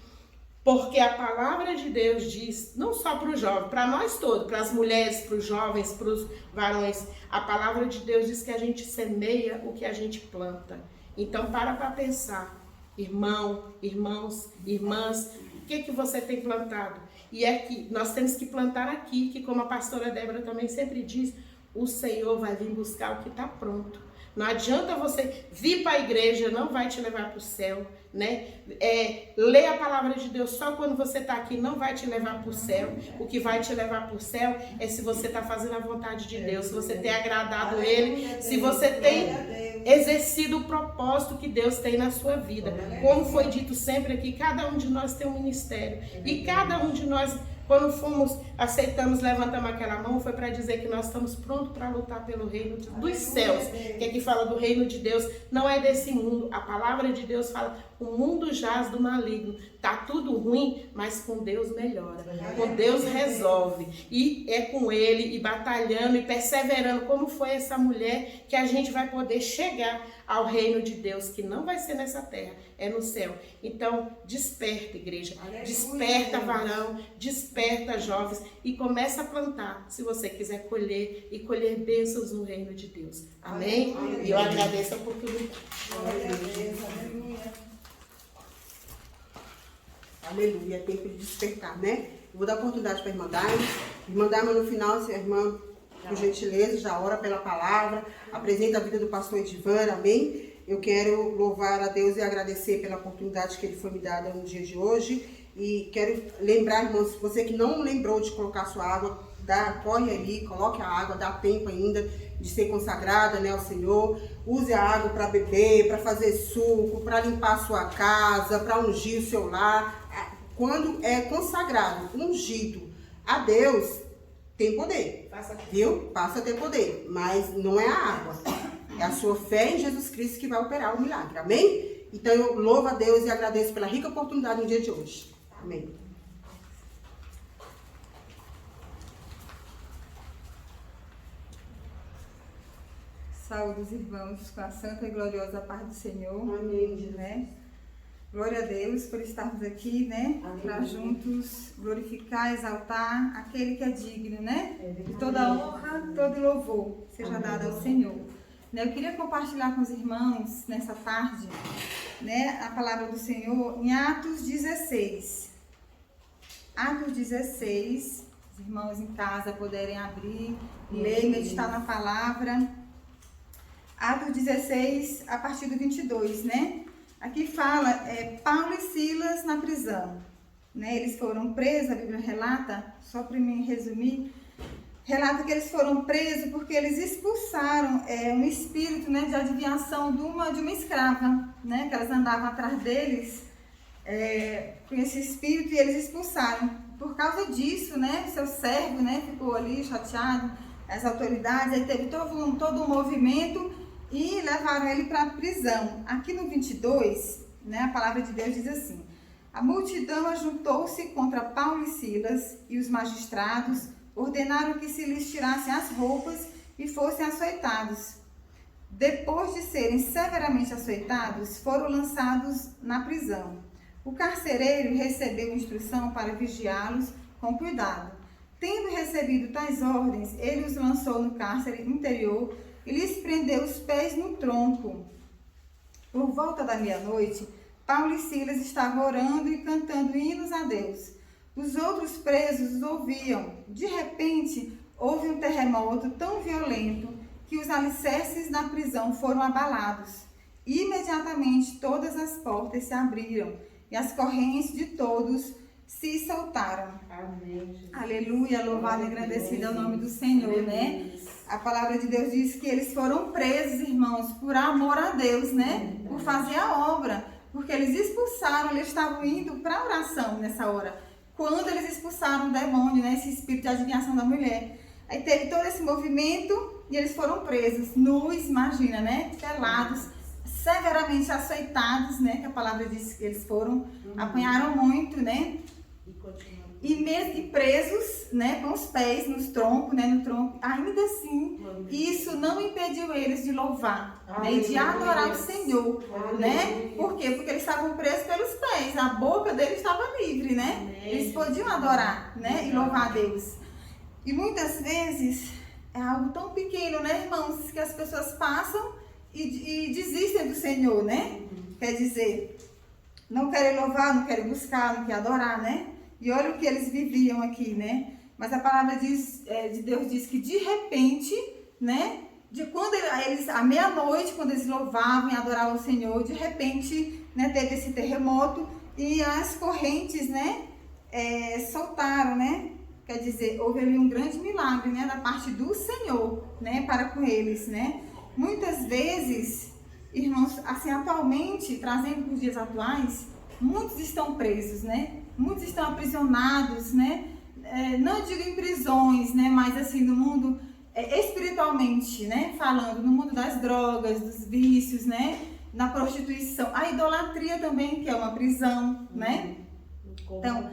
porque a palavra de Deus diz, não só para os jovens, para nós todos, para as mulheres, para os jovens, para os varões, a palavra de Deus diz que a gente semeia o que a gente planta. Então para pensar, irmão, irmãos, irmãs, o que você tem plantado? E é que nós temos que plantar aqui, que como a pastora Débora também sempre diz, o Senhor vai vir buscar o que está pronto. Não adianta você vir para a igreja, não vai te levar para o céu, né? Ler a palavra de Deus só quando você está aqui não vai te levar para o céu. O que vai te levar para o céu é se você está fazendo a vontade de Deus, se você tem agradado Ele, se você tem exercido o propósito que Deus tem na sua vida. Como foi dito sempre aqui, cada um de nós tem um ministério. E cada um de nós, quando aceitamos, levantamos aquela mão, foi para dizer que nós estamos prontos para lutar pelo reino dos céus. Que aqui fala do reino de Deus, não é desse mundo. A palavra de Deus fala, o mundo jaz do maligno. Tá tudo ruim, mas com Deus melhora. Com Deus resolve. E é com Ele, e batalhando, e perseverando, como foi essa mulher, que a gente vai poder chegar ao reino de Deus, que não vai ser nessa terra, é no céu. Então, desperta, igreja. Desperta, varão. Desperta, jovens. E começa a plantar, se você quiser colher, e colher bênçãos no reino de Deus. Amém? E eu agradeço a oportunidade. Aleluia, é tempo de despertar, né? Eu vou dar oportunidade para a irmã Daima. Irmã Daima, no final, se a irmã, por gentileza, já ora pela palavra, apresenta a vida do pastor Edivan, amém? Eu quero louvar a Deus e agradecer pela oportunidade que Ele foi me dada no dia de hoje. E quero lembrar, irmãos, você que não lembrou de colocar sua água, corre ali, coloque a água, dá tempo ainda de ser consagrada, né, ao Senhor. Use a água para beber, para fazer suco, para limpar a sua casa, para ungir o seu lar. Quando é consagrado, ungido a Deus, tem poder, viu? Passa a ter poder, mas não é a água. É a sua fé em Jesus Cristo que vai operar o milagre, amém? Então eu louvo a Deus e agradeço pela rica oportunidade no dia de hoje, amém. Saúde os irmãos com a santa e gloriosa paz do Senhor. Amém, Jesus. Né? Glória a Deus por estarmos aqui, né? Para juntos glorificar, exaltar aquele que é digno, né? De toda honra, todo louvor seja dado ao Senhor. Né? Eu queria compartilhar com os irmãos nessa tarde, né, a palavra do Senhor em Atos 16. Atos 16, os irmãos em casa puderem abrir, ler, meditar na palavra. Atos 16, a partir do 22, né? Aqui fala, Paulo e Silas na prisão, né? Eles foram presos, a Bíblia relata, só para me resumir, relata que eles foram presos porque eles expulsaram um espírito, né, de adivinhação de uma escrava, né? Que elas andavam atrás deles com esse espírito e eles expulsaram. Por causa disso, né, seu servo, né, ficou ali chateado, as autoridades, aí teve todo um movimento e levaram ele para a prisão. Aqui no 22, né, a palavra de Deus diz assim: a multidão ajuntou-se contra Paulo e Silas, e os magistrados ordenaram que se lhes tirassem as roupas e fossem açoitados. Depois de serem severamente açoitados, foram lançados na prisão. O carcereiro recebeu instrução para vigiá-los com cuidado. Tendo recebido tais ordens, ele os lançou no cárcere interior e lhes prendeu os pés no tronco. Por volta da meia-noite, Paulo e Silas estavam orando e cantando hinos a Deus. Os outros presos os ouviam. De repente, houve um terremoto tão violento que os alicerces da prisão foram abalados. Imediatamente todas as portas se abriram e as correntes de todos se soltaram. Amém. Aleluia, louvado e agradecido é o nome do Senhor, né? A palavra de Deus diz que eles foram presos, irmãos, por amor a Deus, né? Por fazer a obra, porque eles expulsaram, eles estavam indo para a oração nessa hora. Quando eles expulsaram o demônio, né? Esse espírito de adivinhação da mulher. Aí teve todo esse movimento e eles foram presos, nus, imagina, né? Pelados, severamente açoitados, né? Que a palavra diz que eles foram, apanharam muito, né? E presos, né, com os pés nos troncos, né, no tronco. Ainda assim, isso não impediu eles de louvar, né, e de adorar o Senhor, né? Por quê? Porque eles estavam presos pelos pés, a boca deles estava livre, né? Eles podiam adorar, né, e louvar a Deus. E muitas vezes é algo tão pequeno, né, irmãos, que as pessoas passam e desistem do Senhor, né? Quer dizer, não querem louvar, não querem buscar, não querem adorar, né? E olha o que eles viviam aqui, né? Mas a palavra de Deus diz que de repente, né? De quando eles, à meia-noite, quando eles louvavam e adoravam o Senhor, de repente, né, teve esse terremoto e as correntes, né? Soltaram, né? Quer dizer, houve ali um grande milagre, né? Da parte do Senhor, né? Para com eles, né? Muitas vezes, irmãos, assim, atualmente, trazendo para os dias atuais, muitos estão presos, né? Muitos estão aprisionados, né? Não digo em prisões, né? Mas assim, no mundo, espiritualmente, né? Falando, no mundo das drogas, dos vícios, né? Na prostituição. A idolatria também, que é uma prisão, né? Então,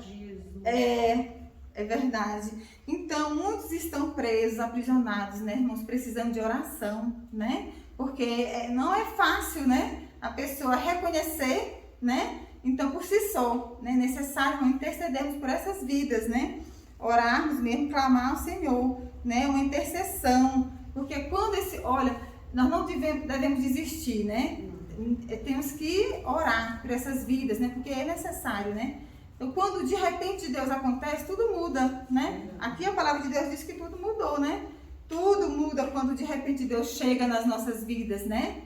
é verdade. Então, muitos estão presos, aprisionados, né, irmãos? Precisando de oração, né? Porque não é fácil, né? A pessoa reconhecer, né? Então, por si só, né, é necessário intercedermos por essas vidas, né? Orarmos mesmo, clamar ao Senhor, né? Uma intercessão. Porque quando olha, nós não devemos desistir, né? Temos que orar por essas vidas, né? Porque é necessário, né? Então, quando de repente Deus acontece, tudo muda, né? Aqui a palavra de Deus diz que tudo mudou, né? Tudo muda quando de repente Deus chega nas nossas vidas, né?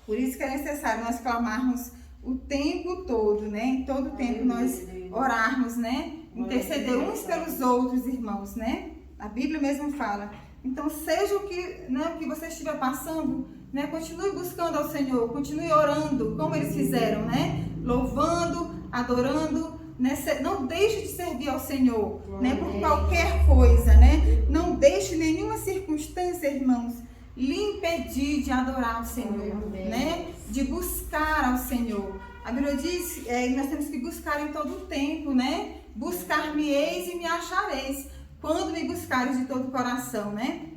Por isso que é necessário nós clamarmos o tempo todo, né? Em todo o tempo nós orarmos, né? Interceder uns pelos outros, irmãos, né? A Bíblia mesmo fala. Então, seja o que você estiver passando, né? Continue buscando ao Senhor, continue orando, como eles fizeram, né? Louvando, adorando, né? Não deixe de servir ao Senhor, né? Por qualquer coisa, né? Não deixe nenhuma circunstância, irmãos, lhe impedir de adorar ao Senhor, né? De buscar ao Senhor. A Bíblia diz que nós temos que buscar em todo o tempo, né? Buscar-me-eis e me achareis, quando me buscares de todo o coração, né?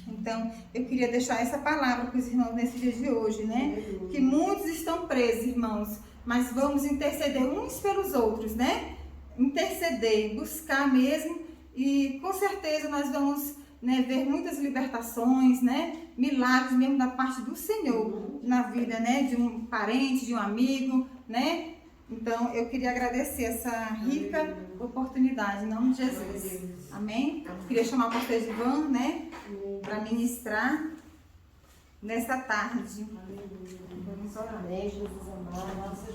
Então, eu queria deixar essa palavra para os irmãos nesse dia de hoje, né? Que muitos estão presos, irmãos, mas vamos interceder uns pelos outros, né? Interceder, buscar mesmo, e com certeza nós vamos, né, ver muitas libertações, né? Milagres mesmo da parte do Senhor na vida, né? De um parente, de um amigo, né? Então, eu queria agradecer essa rica oportunidade, em nome de Jesus. Amém? Queria chamar o pastor Edivan, né? Para ministrar nessa tarde. Vamos orar. Amém, Jesus amado. Nossa,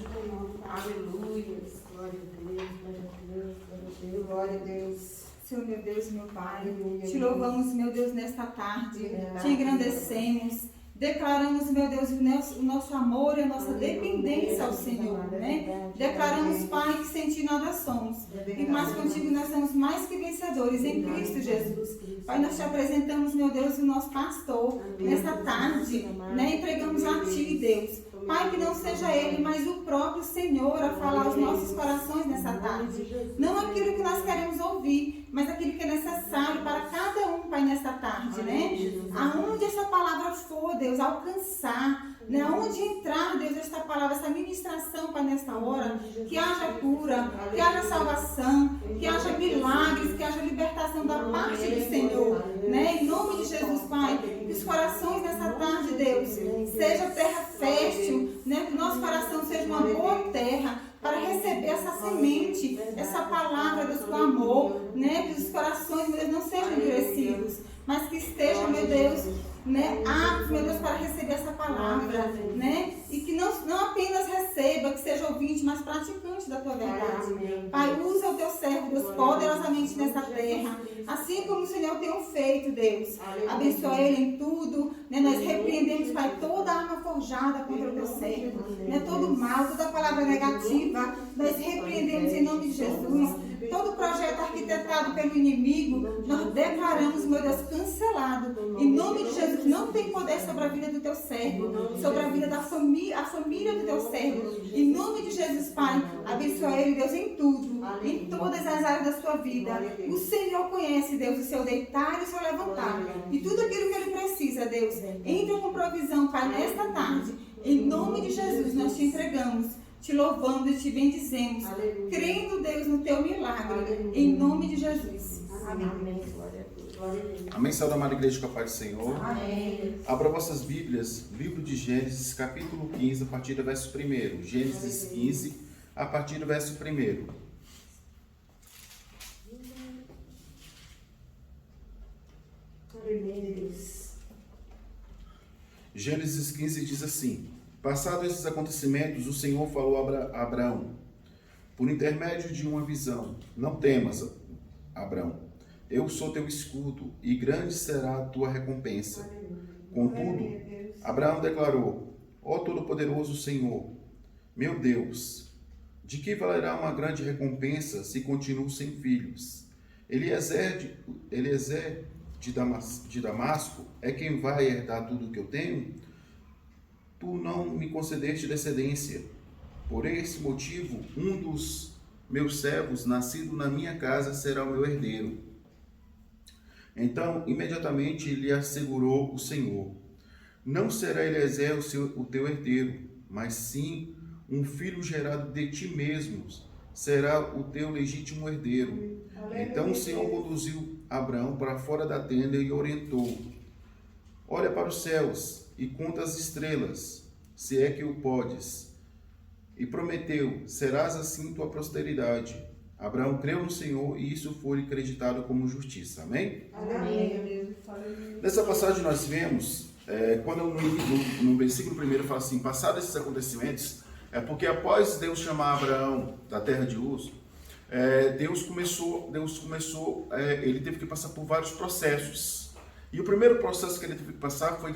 aleluia. Glória a Deus, glória a Deus, glória a Deus. Glória a Deus. Senhor, meu Deus, meu Pai, Aleluia, te louvamos, meu Deus, nesta tarde, te engrandecemos, declaramos, meu Deus, o nosso amor e a nossa dependência ao Senhor, né? Declaramos, Pai, que sem ti nada somos, e mais contigo nós somos mais que vencedores em Cristo Jesus. Pai, nós te apresentamos, meu Deus, o nosso pastor nesta tarde, né? Entregamos a ti, Deus. Pai, que não seja ele, mas o próprio Senhor a falar aos nossos corações nessa tarde. Não aquilo que nós queremos ouvir, mas aquilo que é necessário para cada um, Pai, nesta tarde, né? Aonde essa palavra for, Deus, alcançar, né? Aonde entrar, Deus, esta palavra, essa ministração, Pai, nesta hora, que haja cura, que haja salvação, que haja milagres, que haja libertação da parte do Senhor, né? Em nome de Jesus, Pai, que os corações nessa tarde, Deus, seja terra fértil, né? Que o nosso coração seja uma boa terra para receber essa semente, essa palavra, Deus, com amor, né? Que os corações, meu Deus, não sejam endurecidos, mas que estejam, meu Deus, né, aptos, meu Deus, para receber essa palavra, né? E que não apenas receba, que seja ouvinte, mas praticante da tua verdade. Pai, usa o teu servo, Deus, poderosamente nessa terra, assim como o Senhor tem feito, Deus. Abençoa ele em tudo, né? Nós repreendemos, Pai, toda arma forjada contra o teu servo, né? Todo mal, toda palavra negativa, nós repreendemos em nome de Jesus. Todo projeto arquitetado pelo inimigo, nós declaramos, meu Deus, cancelado. Em nome de Jesus, não tem poder sobre a vida do teu servo, sobre a vida da família, a família do teu servo. Em nome de Jesus, Pai, abençoa ele, Deus, em tudo, em todas as áreas da sua vida. O Senhor conhece, Deus, o seu deitar e o seu levantar. E tudo aquilo que ele precisa, Deus, entra com provisão, Pai, nesta tarde. Em nome de Jesus, nós te entregamos, te louvando e te bendizemos, crendo, Deus, no teu milagre, em nome de Jesus. Amém. Amém, salve amada igreja, com a paz do Senhor. Amém. Abra vossas Bíblias, livro de Gênesis, capítulo 15, a partir do verso 1. Gênesis 15, a partir do verso 1. Gênesis 15 diz assim: passados esses acontecimentos, o Senhor falou a Abraão, por intermédio de uma visão: não temas, Abraão, eu sou teu escudo, e grande será a tua recompensa. Contudo, Abraão declarou: ó Todo-Poderoso Senhor, meu Deus, de que valerá uma grande recompensa se continuo sem filhos? Eliezer de Damasco é quem vai herdar tudo o que eu tenho? Tu não me concedeste descendência. Por esse motivo, um dos meus servos, nascido na minha casa, será o meu herdeiro. Então, imediatamente lhe assegurou o Senhor: não será Eliezer o teu herdeiro, mas sim um filho gerado de ti mesmo será o teu legítimo herdeiro. Então o Senhor conduziu Abraão para fora da tenda e orientou: olha para os céus e conta as estrelas, se é que o podes. E prometeu: serás assim tua posteridade. Abraão creu no Senhor e isso foi acreditado como justiça. Amém? Amém. Nessa passagem nós vemos, quando no versículo 1 fala assim: passados esses acontecimentos, é porque após Deus chamar Abraão da terra de Uz, ele teve que passar por vários processos. E o primeiro processo que ele teve que passar foi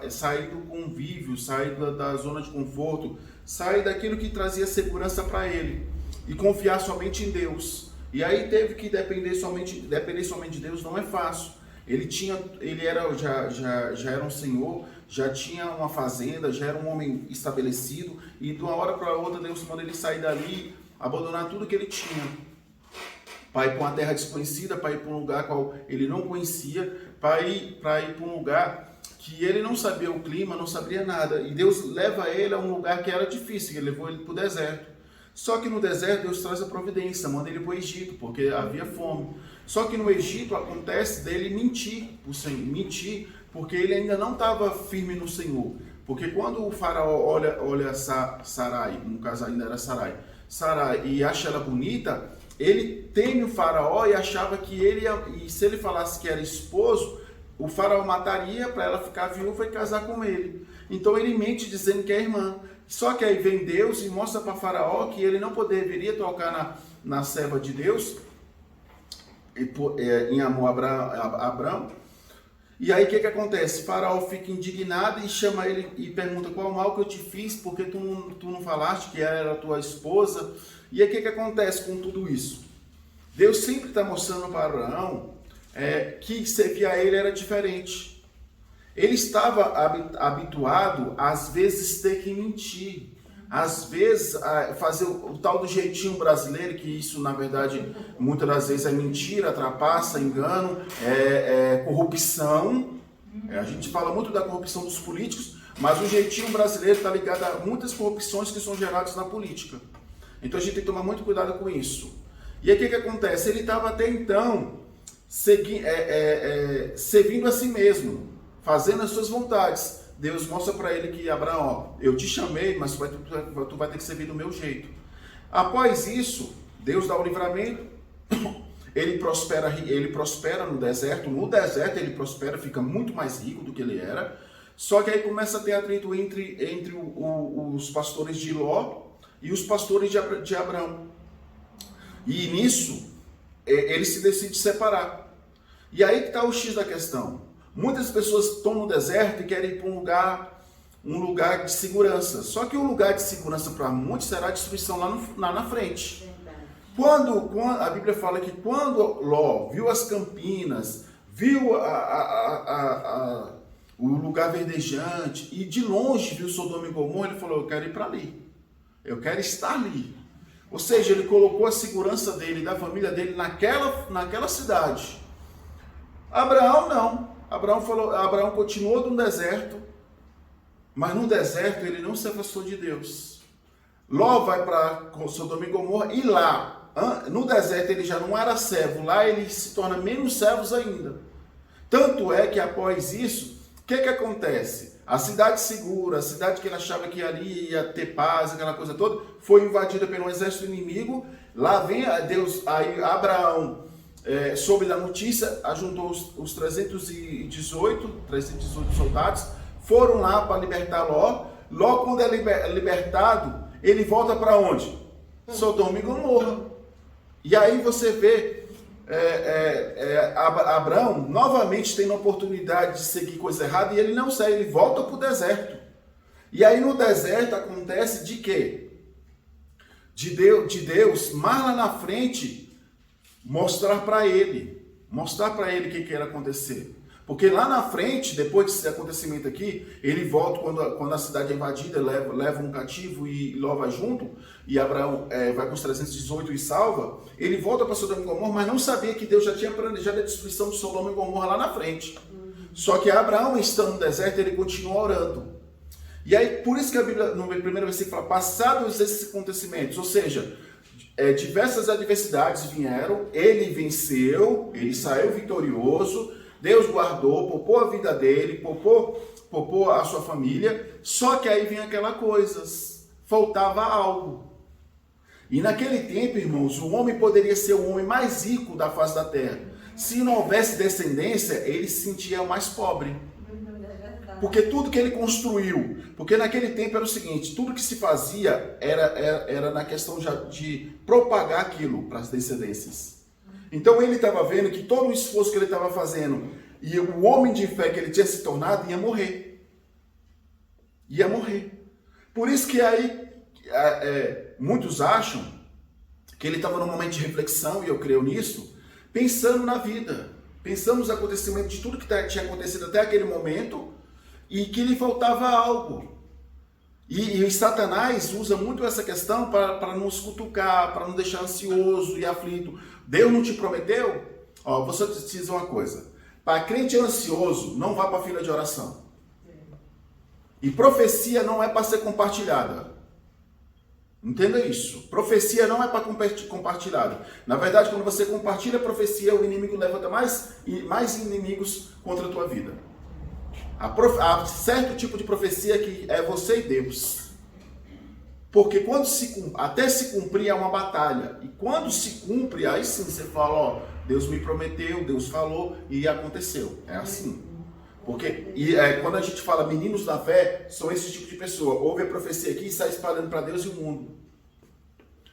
sair do convívio, sair da zona de conforto, sair daquilo que trazia segurança para ele e confiar somente em Deus. E aí teve que depender somente de Deus. Não é fácil. Ele já era um senhor, já tinha uma fazenda, já era um homem estabelecido, e de uma hora para outra Deus manda ele sair dali, abandonar tudo que ele tinha, para ir para uma terra desconhecida, para ir para um lugar qual ele não conhecia, para ir para um lugar que ele não sabia o clima, não sabia nada. E Deus leva ele a um lugar que era difícil, ele levou ele para o deserto. Só que no deserto Deus traz a providência, manda ele para o Egito, porque havia fome. Só que no Egito acontece dele mentir, porque ele ainda não estava firme no Senhor. Porque quando o faraó olha Sarai, no caso ainda era Sarai, e acha ela bonita, ele teme o faraó e achava que e se ele falasse que era esposo, o faraó mataria para ela ficar viúva e casar com ele. Então ele mente dizendo que é irmã. Só que aí vem Deus e mostra para faraó que ele não deveria tocar na serva de Deus, em amor a Abraão. E aí o que acontece? Faraó fica indignado e chama ele e pergunta: qual mal que eu te fiz, porque tu não falaste que ela era tua esposa? E aí o que acontece com tudo isso? Deus sempre está mostrando para Abraão que servir a ele era diferente. Ele estava habituado, às vezes, ter que mentir. Às vezes, fazer o tal do jeitinho brasileiro, que isso, na verdade, muitas das vezes é mentira, trapaça, engano, corrupção. A gente fala muito da corrupção dos políticos, mas o jeitinho brasileiro está ligado a muitas corrupções que são geradas na política. Então a gente tem que tomar muito cuidado com isso. E aí o que acontece? Ele estava até então servindo a si mesmo, fazendo as suas vontades. Deus mostra para ele que Abraão, ó, eu te chamei, mas tu vai ter que servir do meu jeito. Após isso, Deus dá o livramento, ele prospera no deserto ele prospera, fica muito mais rico do que ele era, só que aí começa a ter atrito entre os pastores de Ló e os pastores de Abraão. E nisso, ele se decide separar. E aí que está o X da questão. Muitas pessoas estão no deserto e querem ir para um lugar de segurança. Só que o lugar de segurança para muitos será a destruição lá na frente. Quando a Bíblia fala que quando Ló viu as campinas, viu o lugar verdejante e de longe viu Sodoma e Gomorra, ele falou, eu quero ir para ali. Eu quero estar ali. Ou seja, ele colocou a segurança dele, da família dele naquela cidade. Abraão não. Abraão continuou no deserto, mas no deserto ele não se afastou de Deus. Ló vai para Sodoma e Gomorra e lá, no deserto ele já não era servo, lá ele se torna menos servos ainda. Tanto é que após isso, o que acontece? A cidade segura, a cidade que ele achava que ali ia ter paz, aquela coisa toda, foi invadida por um exército inimigo. Lá vem Deus, aí Abraão soube da notícia, ajuntou os 318 soldados, foram lá para libertar Ló. Ló, quando é libertado, ele volta para onde? Sodoma e Gomorra. E aí você vê Abraão novamente tem a oportunidade de seguir coisa errada e ele não segue, ele volta para o deserto. E aí no deserto acontece de quê? De Deus, mais lá na frente, mostrar para ele o que ia acontecer. Porque lá na frente, depois desse acontecimento aqui, ele volta quando a cidade é invadida, leva um cativo e Ló vai junto, e Abraão vai com os 318 e salva, ele volta para Sodoma e Gomorra, mas não sabia que Deus já tinha planejado a destruição de Sodoma e Gomorra lá na frente. Só que Abraão, estando no deserto, ele continua orando. E aí, por isso que a Bíblia, no primeiro versículo, fala, passados esses acontecimentos, ou seja, diversas adversidades vieram, ele venceu, ele saiu vitorioso, Deus guardou, poupou a vida dele, poupou a sua família, só que aí vem aquela coisa, faltava algo. E naquele tempo, irmãos, o homem poderia ser o homem mais rico da face da terra. Se não houvesse descendência, ele se sentia o mais pobre. Porque tudo que ele construiu, porque naquele tempo era o seguinte, tudo que se fazia era na questão de propagar aquilo para as descendências. Então ele estava vendo que todo o esforço que ele estava fazendo e o homem de fé que ele tinha se tornado ia morrer. Ia morrer. Por isso que aí muitos acham que ele estava num momento de reflexão, e eu creio nisso, pensando na vida, pensando nos acontecimentos de tudo que tinha acontecido até aquele momento e que lhe faltava algo. E Satanás usa muito essa questão para nos cutucar, para nos deixar ansioso e aflito. Deus não te prometeu? Ó, você te diz uma coisa. Para crente ansioso, não vá para a fila de oração. E profecia não é para ser compartilhada. Entenda isso. Profecia não é para compartilhada. Na verdade, quando você compartilha a profecia, o inimigo levanta mais inimigos contra a tua vida. Há certo tipo de profecia que é você e Deus. Porque até se cumprir é uma batalha. E quando se cumpre, aí sim você fala, ó, Deus me prometeu, Deus falou e aconteceu. É assim. Porque quando a gente fala meninos da fé, são esse tipo de pessoa. Ouve a profecia aqui e sai espalhando para Deus e o mundo.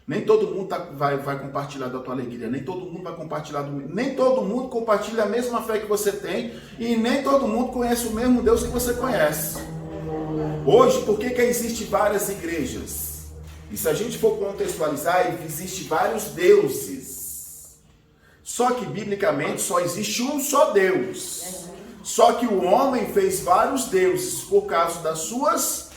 Nem todo mundo vai compartilhar da tua alegria, nem todo mundo vai compartilhar nem todo mundo compartilha a mesma fé que você tem e nem todo mundo conhece o mesmo Deus que você conhece. Hoje, por que existem várias igrejas? E se a gente for contextualizar, existem vários deuses. Só que, biblicamente, só existe um só Deus. Só que o homem fez vários deuses por causa das suas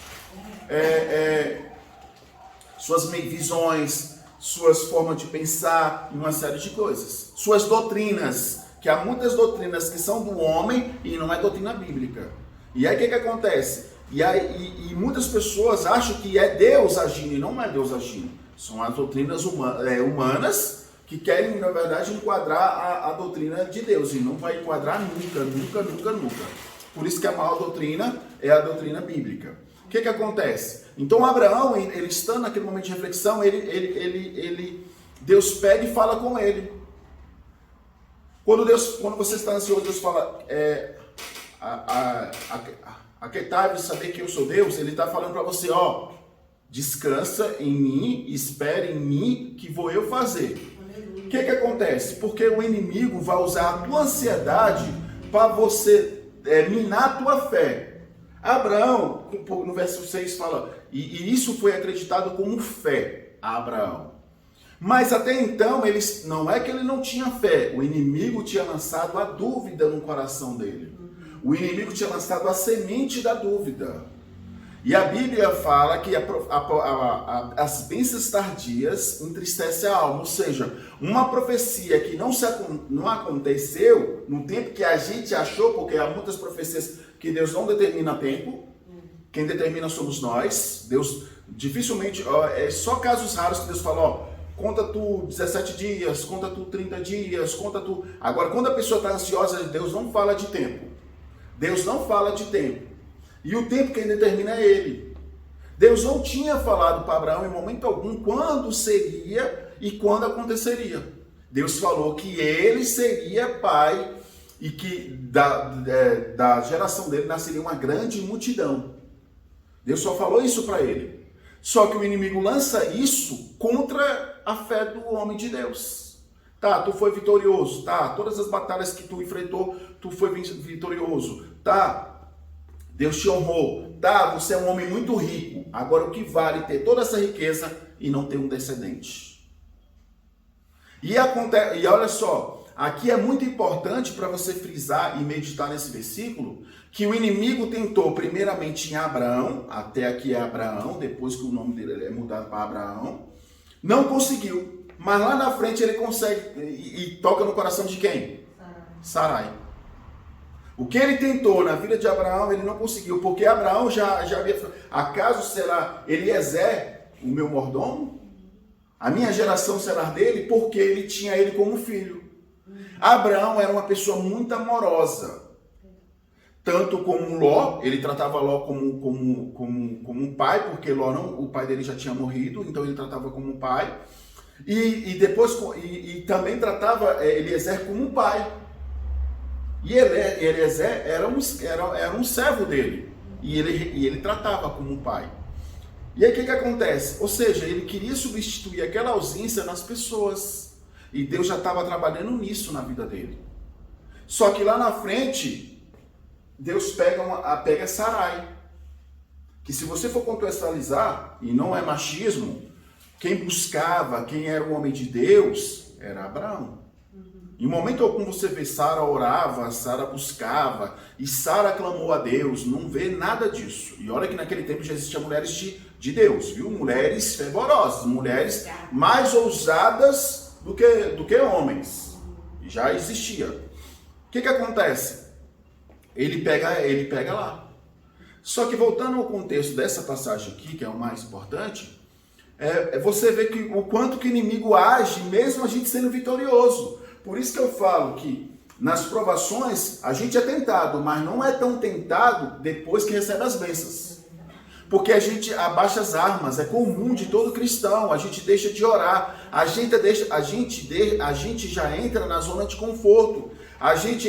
visões, suas formas de pensar e uma série de coisas. Suas doutrinas, que há muitas doutrinas que são do homem e não é doutrina bíblica. E aí o que acontece? E muitas pessoas acham que é Deus agindo e não é Deus agindo. São as doutrinas humanas que querem, na verdade, enquadrar a doutrina de Deus. E não vai enquadrar nunca. Por isso que a maior doutrina é a doutrina bíblica. O que acontece? Então Abraão, ele estando naquele momento de reflexão, Deus pega e fala com ele. Quando você está ansioso, Deus fala, aquietai-vos, saber que eu sou Deus. Ele está falando para você, ó, descansa em mim, espere em mim, que vou eu fazer. O que acontece? Porque o inimigo vai usar a tua ansiedade para você minar a tua fé. Abraão, no verso 6 fala, e isso foi acreditado como fé a Abraão. Mas até então, não é que ele não tinha fé, o inimigo tinha lançado a dúvida no coração dele. O inimigo tinha lançado a semente da dúvida. E a Bíblia fala que as bênçãos tardias entristecem a alma. Ou seja, uma profecia que não aconteceu no tempo que a gente achou, porque há muitas profecias que Deus não determina tempo. Quem determina somos nós. Deus dificilmente, é só casos raros que Deus fala, ó, conta tu 17 dias, conta tu 30 dias, conta tu... Agora, quando a pessoa está ansiosa, Deus não fala de tempo. Deus não fala de tempo. E o tempo quem determina é Ele. Deus não tinha falado para Abraão em momento algum quando seria e quando aconteceria. Deus falou que ele seria pai e que da geração dele nasceria uma grande multidão. Deus só falou isso para ele. Só que o inimigo lança isso contra a fé do homem de Deus. Tá, tu foi vitorioso. Tá, todas as batalhas que tu enfrentou, tu foi vitorioso. Tá, Deus te honrou. Tá, você é um homem muito rico. Agora o que vale ter toda essa riqueza e não ter um descendente? E olha só, aqui é muito importante para você frisar e meditar nesse versículo, que o inimigo tentou primeiramente em Abraão, até aqui é Abraão, depois que o nome dele é mudado para Abraão, não conseguiu. Mas lá na frente ele consegue e toca no coração de quem? Sarai. O que ele tentou na vida de Abraão, ele não conseguiu, porque Abraão já havia... Acaso será Eliezer o meu mordomo? A minha geração será dele? Porque ele tinha ele como filho. Abraão era uma pessoa muito amorosa. Tanto como Ló, ele tratava Ló como um pai, porque Ló o pai dele já tinha morrido, então ele tratava como um pai. E depois também tratava Eliezer como um pai. E Eliezer era um servo dele. E ele tratava como um pai. E aí o que acontece? Ou seja, ele queria substituir aquela ausência nas pessoas. E Deus já estava trabalhando nisso na vida dele. Só que lá na frente, Deus pega Sarai. Que se você for contextualizar, e não é machismo, quem buscava, quem era o homem de Deus, era Abraão. Em momento algum você vê Sara orava, Sara buscava, e Sara clamou a Deus, não vê nada disso. E olha que naquele tempo já existiam mulheres de Deus, viu? Mulheres fervorosas, mulheres mais ousadas do que homens. Já existia. O que acontece? Ele pega lá. Só que voltando ao contexto dessa passagem aqui, que é o mais importante, você vê que o quanto que o inimigo age, mesmo a gente sendo vitorioso. Por isso que eu falo que nas provações a gente é tentado, mas não é tão tentado depois que recebe as bênçãos. Porque a gente abaixa as armas, é comum de todo cristão, a gente deixa de orar, a gente já entra na zona de conforto, a gente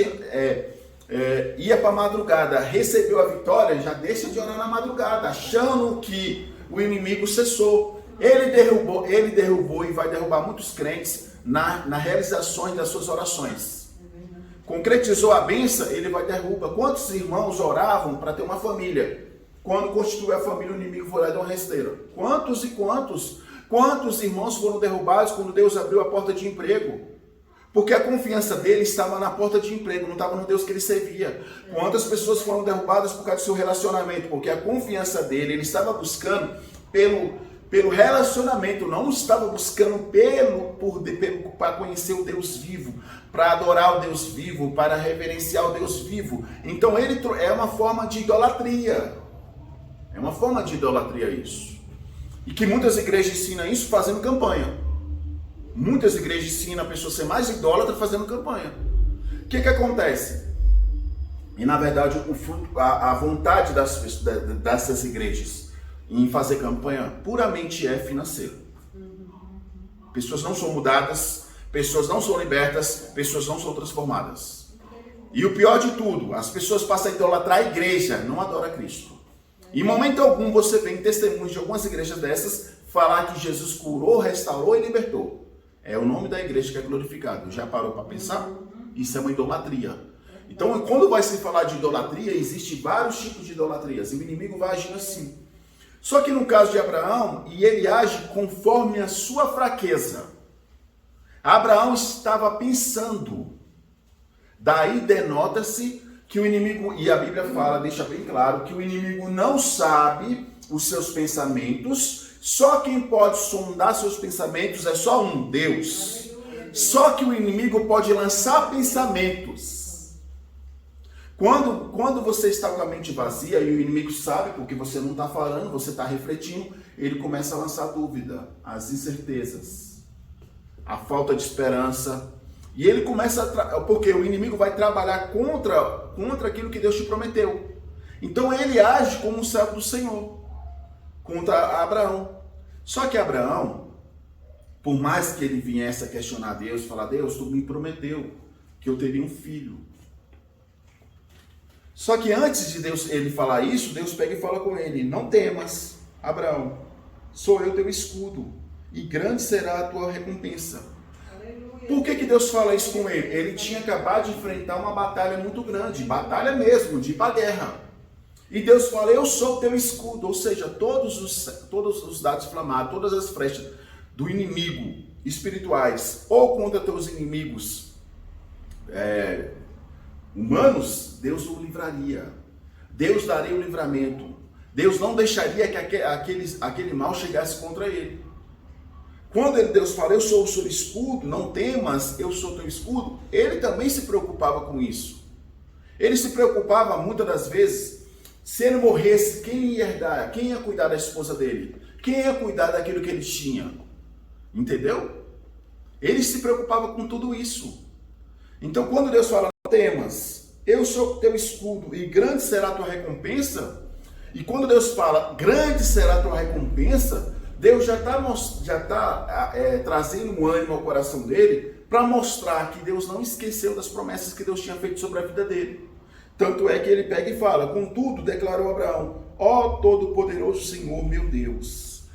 ia para a madrugada, recebeu a vitória, já deixa de orar na madrugada, achando que o inimigo cessou. Ele derrubou e vai derrubar muitos crentes na realização das suas orações. Concretizou a bênção, ele vai derrubar. Quantos irmãos oravam para ter uma família? Quando constituiu a família, o inimigo foi lá e deu uma rasteira. Quantos e quantos irmãos foram derrubados quando Deus abriu a porta de emprego? Porque a confiança dele estava na porta de emprego, não estava no Deus que ele servia. Quantas pessoas foram derrubadas por causa do seu relacionamento? Porque a confiança dele, ele estava buscando pelo relacionamento, não estava buscando para conhecer o Deus vivo, para adorar o Deus vivo, para reverenciar o Deus vivo. Então ele é uma forma de idolatria. É uma forma de idolatria isso. E que muitas igrejas ensinam isso fazendo campanha. Muitas igrejas ensinam a pessoa a ser mais idólatra fazendo campanha. O que acontece? E na verdade a vontade dessas igrejas em fazer campanha puramente é financeiro. Pessoas não são mudadas, pessoas não são libertas, pessoas não são transformadas. E o pior de tudo, as pessoas passam a idolatrar a igreja, não adoram a Cristo. Em momento algum você vê em testemunhos de algumas igrejas dessas falar que Jesus curou, restaurou e libertou. É o nome da igreja que é glorificado. Já parou para pensar? Isso é uma idolatria. Então, quando vai se falar de idolatria, existem vários tipos de idolatrias. E o inimigo vai agindo assim. Só que no caso de Abraão, e ele age conforme a sua fraqueza. Abraão estava pensando. Daí denota-se que o inimigo, e a Bíblia fala, deixa bem claro, que o inimigo não sabe os seus pensamentos, só quem pode sondar seus pensamentos é só um, Deus. Só que o inimigo pode lançar pensamentos. Quando você está com a mente vazia e o inimigo sabe, porque você não está falando, você está refletindo, ele começa a lançar dúvida, as incertezas, a falta de esperança. E ele começa porque o inimigo vai trabalhar contra aquilo que Deus te prometeu. Então ele age como um servo do Senhor contra Abraão. Só que Abraão, por mais que ele viesse a questionar Deus, falar: Deus, tu me prometeu que eu teria um filho. Só que antes de Deus ele falar isso, Deus pega e fala com ele: não temas, Abraão, sou eu teu escudo, e grande será a tua recompensa. Por que Deus fala isso com ele? Ele tinha acabado de enfrentar uma batalha muito grande, batalha mesmo, de ir para a guerra. E Deus fala: eu sou o teu escudo, ou seja, todos os dados inflamados, todas as flechas do inimigo espirituais, ou contra teus inimigos humanos, Deus o livraria. Deus daria o livramento. Deus não deixaria que aquele mal chegasse contra ele. Quando Deus fala: eu sou o seu escudo, não temas, eu sou o teu escudo, ele também se preocupava com isso. Ele se preocupava muitas das vezes, se ele morresse, quem ia herdar? Quem ia cuidar da esposa dele? Quem ia cuidar daquilo que ele tinha? Entendeu? Ele se preocupava com tudo isso. Então quando Deus fala: não temas, eu sou o teu escudo e grande será a tua recompensa, e quando Deus fala grande será a tua recompensa, Deus já está trazendo um ânimo ao coração dele para mostrar que Deus não esqueceu das promessas que Deus tinha feito sobre a vida dele. Tanto é que ele pega e fala: contudo, declarou Abraão, ó Todo-Poderoso Senhor, meu Deus.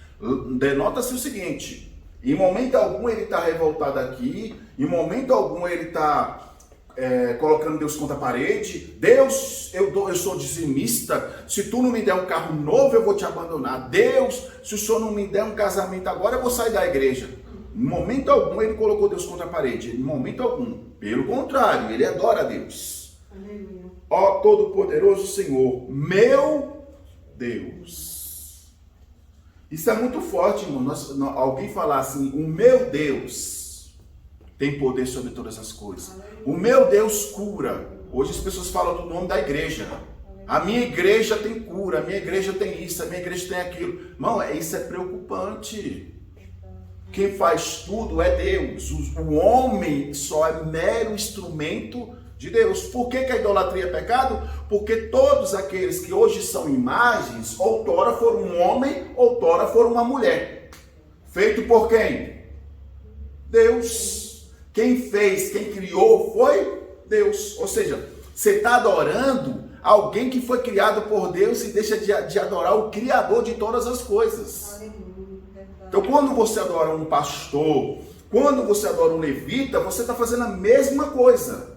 Denota-se o seguinte: em momento algum ele está revoltado aqui, em momento algum ele está colocando Deus contra a parede. Deus, eu sou dizimista, se tu não me der um carro novo eu vou te abandonar. Deus, se o senhor não me der um casamento agora eu vou sair da igreja. Em momento algum ele colocou Deus contra a parede, em momento algum. Pelo contrário, ele adora a Deus. Aleluia. Ó Todo-Poderoso Senhor, meu Deus. Isso é muito forte, irmão. Alguém falar assim: o meu Deus tem poder sobre todas as coisas. O meu Deus cura. Hoje as pessoas falam do nome da igreja. A minha igreja tem cura, a minha igreja tem isso, a minha igreja tem aquilo. Irmão, isso é preocupante. Quem faz tudo é Deus. O homem só é mero instrumento de Deus. Por que a idolatria é pecado? Porque todos aqueles que hoje são imagens, outrora foram um homem, outrora foram uma mulher. Feito por quem? Deus. Quem fez, quem criou foi Deus. Ou seja, você está adorando alguém que foi criado por Deus e deixa de adorar o Criador de todas as coisas. Então, quando você adora um pastor, quando você adora um levita, você está fazendo a mesma coisa.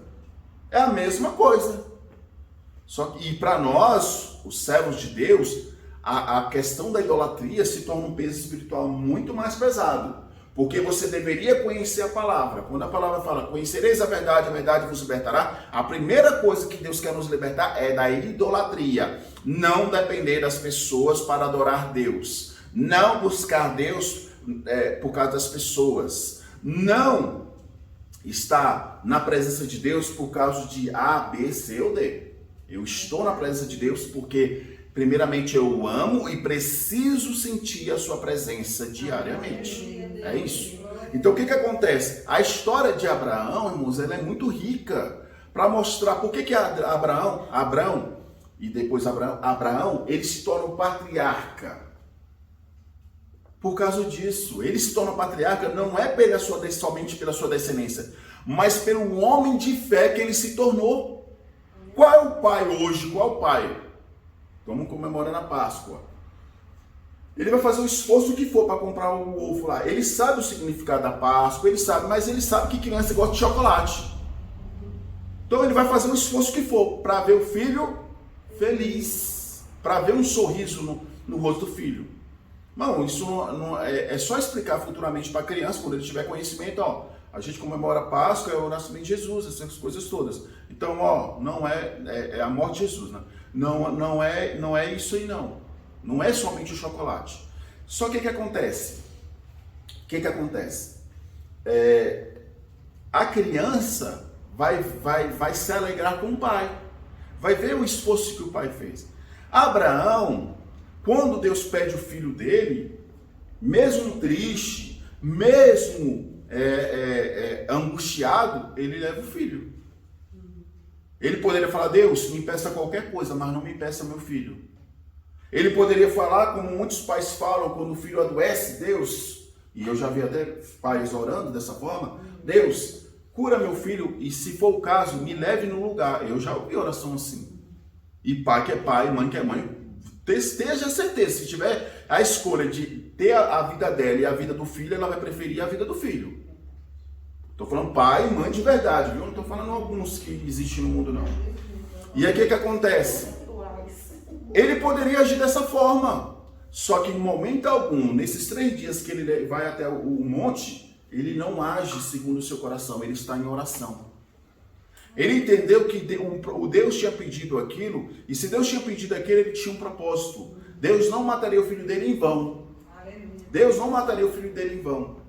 É a mesma coisa. Só que, e para nós, os servos de Deus, a questão da idolatria se torna um peso espiritual muito mais pesado. Porque você deveria conhecer a palavra. Quando a palavra fala: conhecereis a verdade vos libertará. A primeira coisa que Deus quer nos libertar é da idolatria. Não depender das pessoas para adorar Deus. Não buscar Deus por causa das pessoas. Não estar na presença de Deus por causa de A, B, C ou D. Eu estou na presença de Deus porque, primeiramente, eu o amo e preciso sentir a sua presença diariamente. É isso. Então, o que acontece? A história de Abraão, irmãos, ela é muito rica. para mostrar por que Abraão e depois Abraão, ele se torna um patriarca. Por causa disso, ele se torna patriarca não é somente pela sua descendência, mas pelo homem de fé que ele se tornou. Qual é o pai hoje? Qual é o pai? Vamos comemorar a Páscoa. Ele vai fazer o esforço que for para comprar o ovo lá. Ele sabe o significado da Páscoa, mas ele sabe que criança gosta de chocolate. Então ele vai fazer o esforço que for para ver o filho feliz, para ver um sorriso no rosto do filho. Não, isso não é só explicar futuramente para a criança, quando ele tiver conhecimento, ó, a gente comemora a Páscoa, é o nascimento de Jesus, essas coisas todas. Então, ó, não é a morte de Jesus, né? Não é isso aí, não. Não é somente o chocolate. Só que o que acontece? A criança vai se alegrar com o pai. Vai ver o esforço que o pai fez. Abraão, quando Deus pede o filho dele, mesmo triste, mesmo angustiado, ele leva o filho. Ele poderia falar, Deus, me peça qualquer coisa, mas não me peça meu filho. Ele poderia falar, como muitos pais falam, quando o filho adoece, Deus, e eu já vi até pais orando dessa forma, Deus, cura meu filho e, se for o caso, me leve no lugar. Eu já ouvi oração assim. E pai que é pai, mãe que é mãe, esteja certeza, se tiver a escolha de ter a vida dela e a vida do filho, ela vai preferir a vida do filho. Estou falando pai e mãe de verdade, viu? Não estou falando alguns que existem no mundo, não. E aí o que acontece? Ele poderia agir dessa forma, só que em momento algum, nesses 3 dias que ele vai até o monte, ele não age segundo o seu coração, ele está em oração. Ele entendeu que o Deus tinha pedido aquilo, e se Deus tinha pedido aquilo, ele tinha um propósito. Deus não mataria o filho dele em vão. Deus não mataria o filho dele em vão.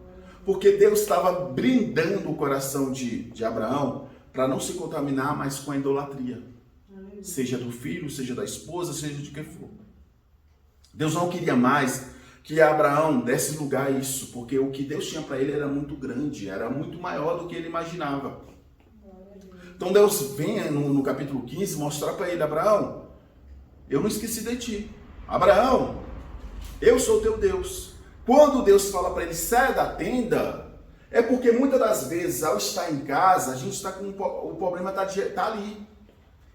Porque Deus estava blindando o coração de Abraão para não se contaminar mais com a idolatria. Seja do filho, seja da esposa, seja de que for. Deus não queria mais que Abraão desse lugar a isso, porque o que Deus tinha para ele era muito grande, era muito maior do que ele imaginava. Então Deus vem no capítulo 15 mostrar para ele, Abraão, eu não esqueci de ti. Abraão, eu sou teu Deus. Quando Deus fala para ele, sai da tenda, é porque muitas das vezes, ao estar em casa, a gente está com o problema está ali.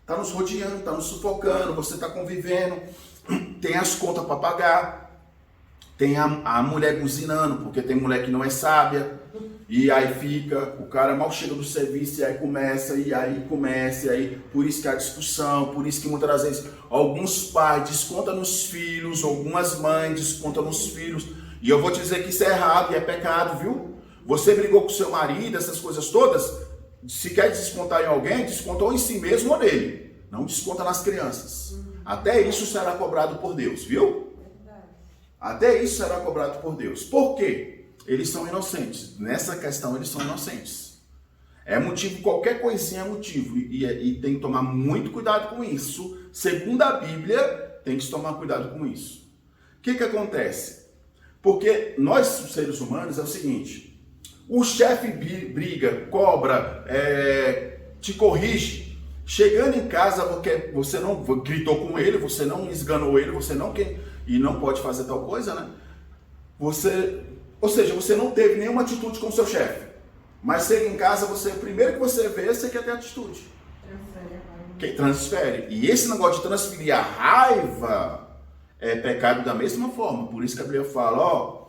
Está nos rodeando, está nos sufocando, você está convivendo, tem as contas para pagar, tem a mulher buzinando, porque tem mulher que não é sábia, e aí fica, o cara mal chega do serviço, e aí começa, por isso que há discussão, por isso que muitas das vezes alguns pais descontam nos filhos, algumas mães descontam nos filhos, e eu vou te dizer que isso é errado e é pecado, viu? Você brigou com seu marido, essas coisas todas, se quer descontar em alguém, desconta ou em si mesmo ou nele. Não desconta nas crianças. Até isso será cobrado por Deus, viu? Até isso será cobrado por Deus. Por quê? Eles são inocentes. Nessa questão, eles são inocentes. É motivo, qualquer coisinha é motivo. E tem que tomar muito cuidado com isso. Segundo a Bíblia, tem que se tomar cuidado com isso. O que acontece? Porque nós, seres humanos, é o seguinte... O chefe briga, cobra, te corrige. Chegando em casa, porque você não gritou com ele, você não esganou ele, você não quer e não pode fazer tal coisa, né? Ou seja, você não teve nenhuma atitude com o seu chefe. Mas chega em casa, o primeiro que você vê, você quer ter atitude. Transfere. E esse negócio de transferir a raiva é pecado da mesma forma. Por isso que a Bíblia fala,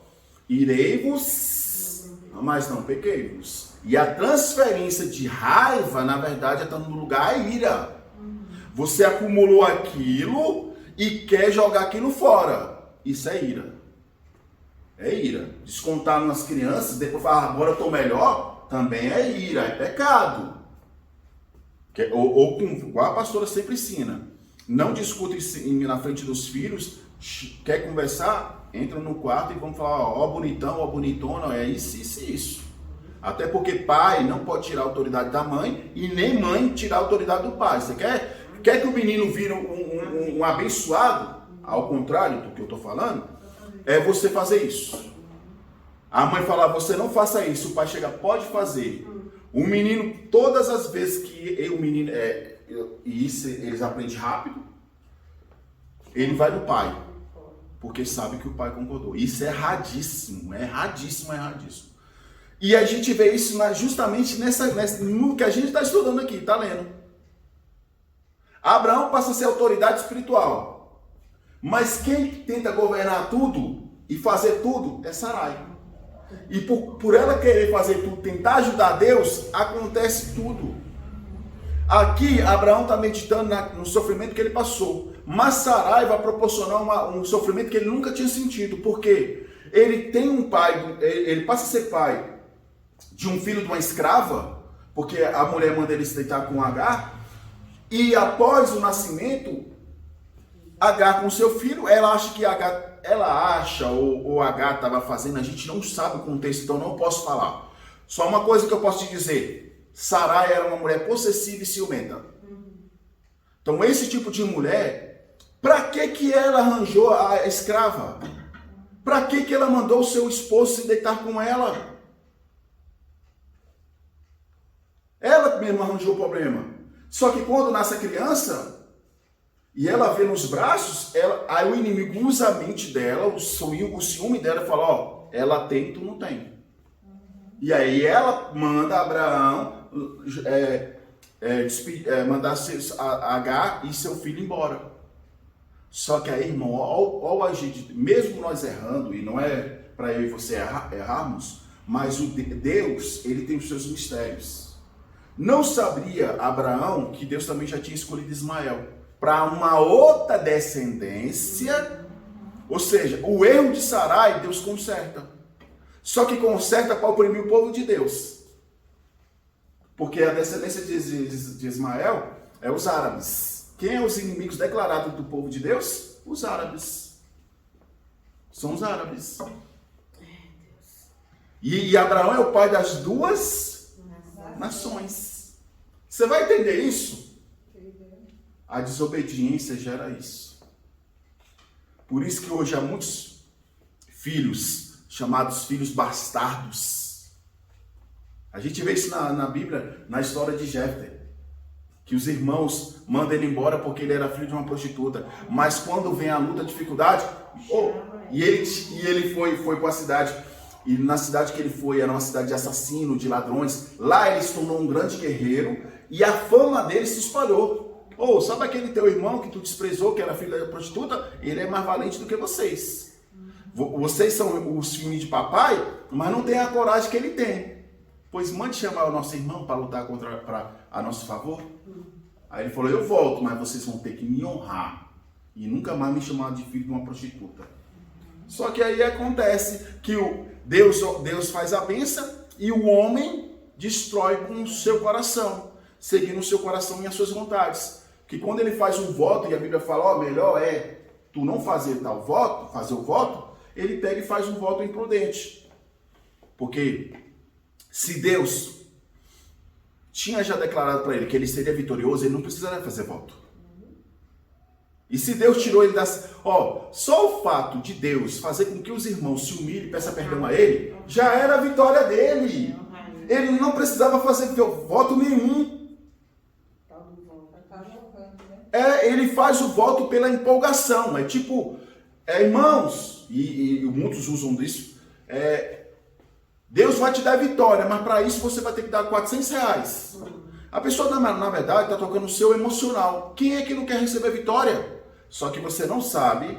irei-vos, mas não pequei-vos. E a transferência de raiva, na verdade, está no lugar a ira. Você acumulou aquilo e quer jogar aquilo fora. Isso é ira. É ira. Descontar nas crianças, depois falar, agora eu estou melhor, também é ira, é pecado. Igual a pastora sempre ensina. Não discute na frente dos filhos, quer conversar? Entram no quarto e vão falar, ó bonitão, ó bonitona, é isso. Até porque pai não pode tirar a autoridade da mãe e nem mãe tirar a autoridade do pai. Você quer que o menino vire um abençoado? Ao contrário do que eu estou falando, é você fazer isso. A mãe fala, você não faça isso. O pai chega, pode fazer. O menino, todas as vezes que o menino, e isso eles aprendem rápido, ele vai no pai, porque sabe que o pai concordou. Isso é erradíssimo, é erradíssimo, é erradíssimo. E a gente vê isso justamente no que a gente está estudando aqui, está lendo. Abraão passa a ser autoridade espiritual, mas quem tenta governar tudo e fazer tudo é Sarai. E por ela querer fazer tudo, tentar ajudar Deus, acontece tudo. Aqui, Abraão está meditando no sofrimento que ele passou. Mas Sarai vai proporcionar um sofrimento que ele nunca tinha sentido. Porque ele tem um pai, ele passa a ser pai de um filho de uma escrava, porque a mulher manda ele se deitar com Agar. E após o nascimento, Agar com seu filho, ela acha que ou Agar estava fazendo, a gente não sabe o contexto, então não posso falar. Só uma coisa que eu posso te dizer: Sarai era uma mulher possessiva e ciumenta. Então esse tipo de mulher, para que ela arranjou a escrava? Para que ela mandou o seu esposo se deitar com ela? Ela mesma arranjou o problema. Só que quando nasce a criança e ela vê nos braços, aí o inimigo usa a mente dela, o ciúme dela, e fala: ela tem, tu não tem. E aí ela manda Abraão mandar Agar e seu filho embora. Só que aí, irmão, ao agir, mesmo nós errando, e não é para eu e você errarmos, mas Deus, ele tem os seus mistérios. Não sabia Abraão que Deus também já tinha escolhido Ismael para uma outra descendência. Ou seja, o erro de Sarai, Deus conserta. Só que conserta para oprimir o povo de Deus. Porque a descendência de Ismael é os árabes. Quem é os inimigos declarados do povo de Deus? Os árabes. São os árabes. E Abraão é o pai das duas nações. Você vai entender isso? A desobediência gera isso. Por isso que hoje há muitos filhos chamados filhos bastardos. A gente vê isso na Bíblia, na história de Jefté, que os irmãos mandam ele embora porque ele era filho de uma prostituta. Mas quando vem a luta, a dificuldade, e ele foi para a cidade. E na cidade que ele foi, era uma cidade de assassino, de ladrões. Lá ele se tornou um grande guerreiro e a fama dele se espalhou. Sabe aquele teu irmão que tu desprezou, que era filho da prostituta? Ele é mais valente do que vocês. Vocês são os filhos de papai, mas não tem a coragem que ele tem. Pois mande chamar o nosso irmão para lutar a nosso favor. Aí ele falou: eu volto, mas vocês vão ter que me honrar e nunca mais me chamar de filho de uma prostituta. Só que aí acontece que Deus faz a bênção e o homem destrói com o seu coração, seguindo o seu coração e as suas vontades. Que quando ele faz um voto, e a Bíblia fala: melhor é tu não fazer tal voto, fazer o voto, ele pega e faz um voto imprudente. Porque se Deus tinha já declarado para ele que ele seria vitorioso, ele não precisaria fazer voto. E se Deus tirou ele das... só o fato de Deus fazer com que os irmãos se humilhem e peçam perdão a ele, já era a vitória dele. Ele não precisava fazer voto nenhum. Ele faz o voto pela empolgação. É tipo, irmãos, e muitos usam disso, Deus vai te dar vitória, mas para isso você vai ter que dar R$400. A pessoa, na verdade, está tocando o seu emocional. Quem é que não quer receber vitória? Só que você não sabe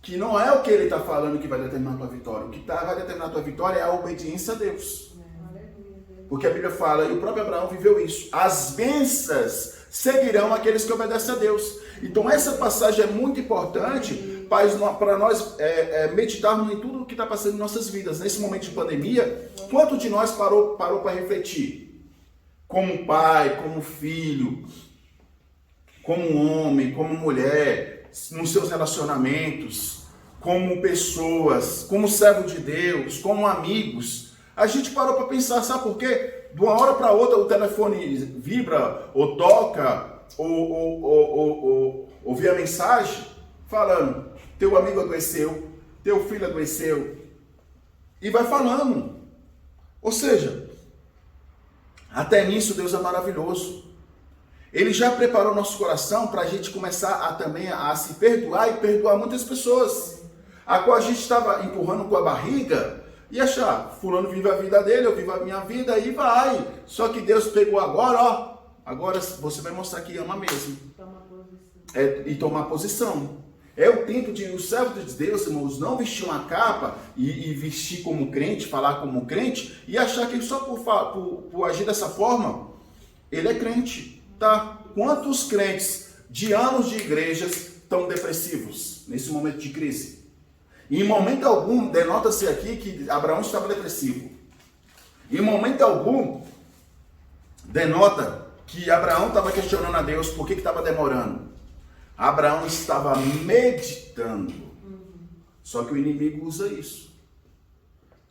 que não é o que ele está falando que vai determinar a tua vitória. O que vai determinar a tua vitória é a obediência a Deus. Porque a Bíblia fala, e o próprio Abraão viveu isso: as bênçãos seguirão aqueles que obedecem a Deus. Então essa passagem é muito importante para nós meditarmos em tudo o que está passando em nossas vidas. Nesse momento de pandemia, quanto de nós parou para refletir? Como pai, como filho, como homem, como mulher, nos seus relacionamentos, como pessoas, como servo de Deus, como amigos. A gente parou para pensar, sabe por quê? De uma hora para outra o telefone vibra, ou toca, ou via mensagem falando: teu amigo adoeceu, teu filho adoeceu, e vai falando. Ou seja, Até nisso Deus é maravilhoso. Ele já preparou nosso coração para a gente começar também a se perdoar e perdoar muitas pessoas, a qual a gente estava empurrando com a barriga e achar, fulano vive a vida dele, eu vivo a minha vida e vai. Só que Deus pegou agora, agora você vai mostrar que ama mesmo. E tomar posição. É o tempo de o servo de Deus, irmãos, não vestir uma capa e vestir como crente, falar como crente e achar que só por agir dessa forma, ele é crente, tá? Quantos crentes de anos de igrejas estão depressivos nesse momento de crise? E em momento algum, denota-se aqui que Abraão estava depressivo. Em momento algum, denota que Abraão estava questionando a Deus por que estava demorando. Abraão estava meditando. Só que o inimigo usa isso.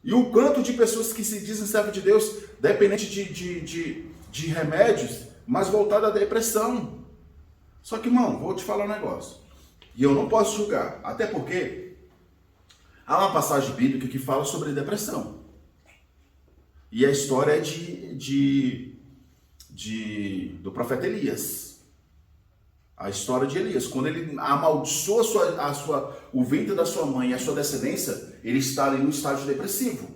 E o quanto de pessoas que se dizem servo de Deus, dependente de remédios, mas voltado à depressão. Só que, irmão, vou te falar um negócio. E eu não posso julgar. Até porque há uma passagem bíblica que fala sobre depressão. E a história é do profeta Elias. A história de Elias, quando ele amaldiçoa o ventre da sua mãe e a sua descendência, ele está ali no estágio depressivo.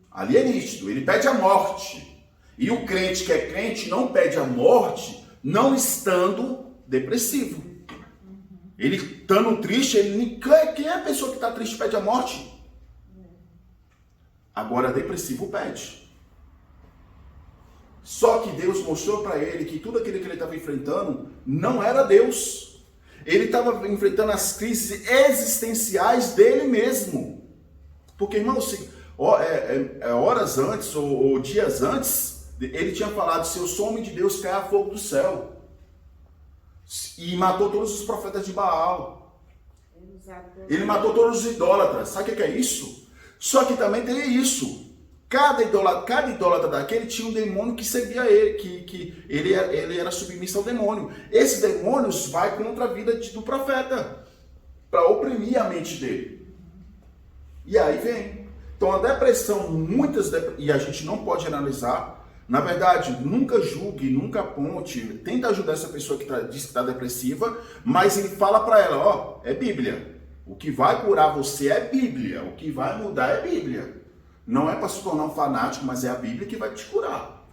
Ali é nítido, ele pede a morte. E o crente que é crente não pede a morte, não estando depressivo. Ele estando triste, quem é a pessoa que está triste pede a morte? Agora depressivo pede. Só que Deus mostrou para ele que tudo aquilo que ele estava enfrentando não era Deus. Ele estava enfrentando as crises existenciais dele mesmo. Porque, irmão, horas antes ou dias antes, ele tinha falado, se eu sou homem de Deus, caia fogo do céu. E matou todos os profetas de Baal. Ele matou todos os idólatras. Sabe o que é isso? Só que também tem isso. Cada idólatra daquele tinha um demônio que seguia ele, que ele era submisso ao demônio. Esses demônios vai contra a vida do profeta, para oprimir a mente dele. E aí vem. Então a depressão, e a gente não pode analisar, na verdade, nunca julgue, nunca aponte, tenta ajudar essa pessoa que diz que está depressiva, mas ele fala para ela, é Bíblia. O que vai curar você é Bíblia, o que vai mudar é Bíblia. Não é para se tornar um fanático, mas é a Bíblia que vai te curar.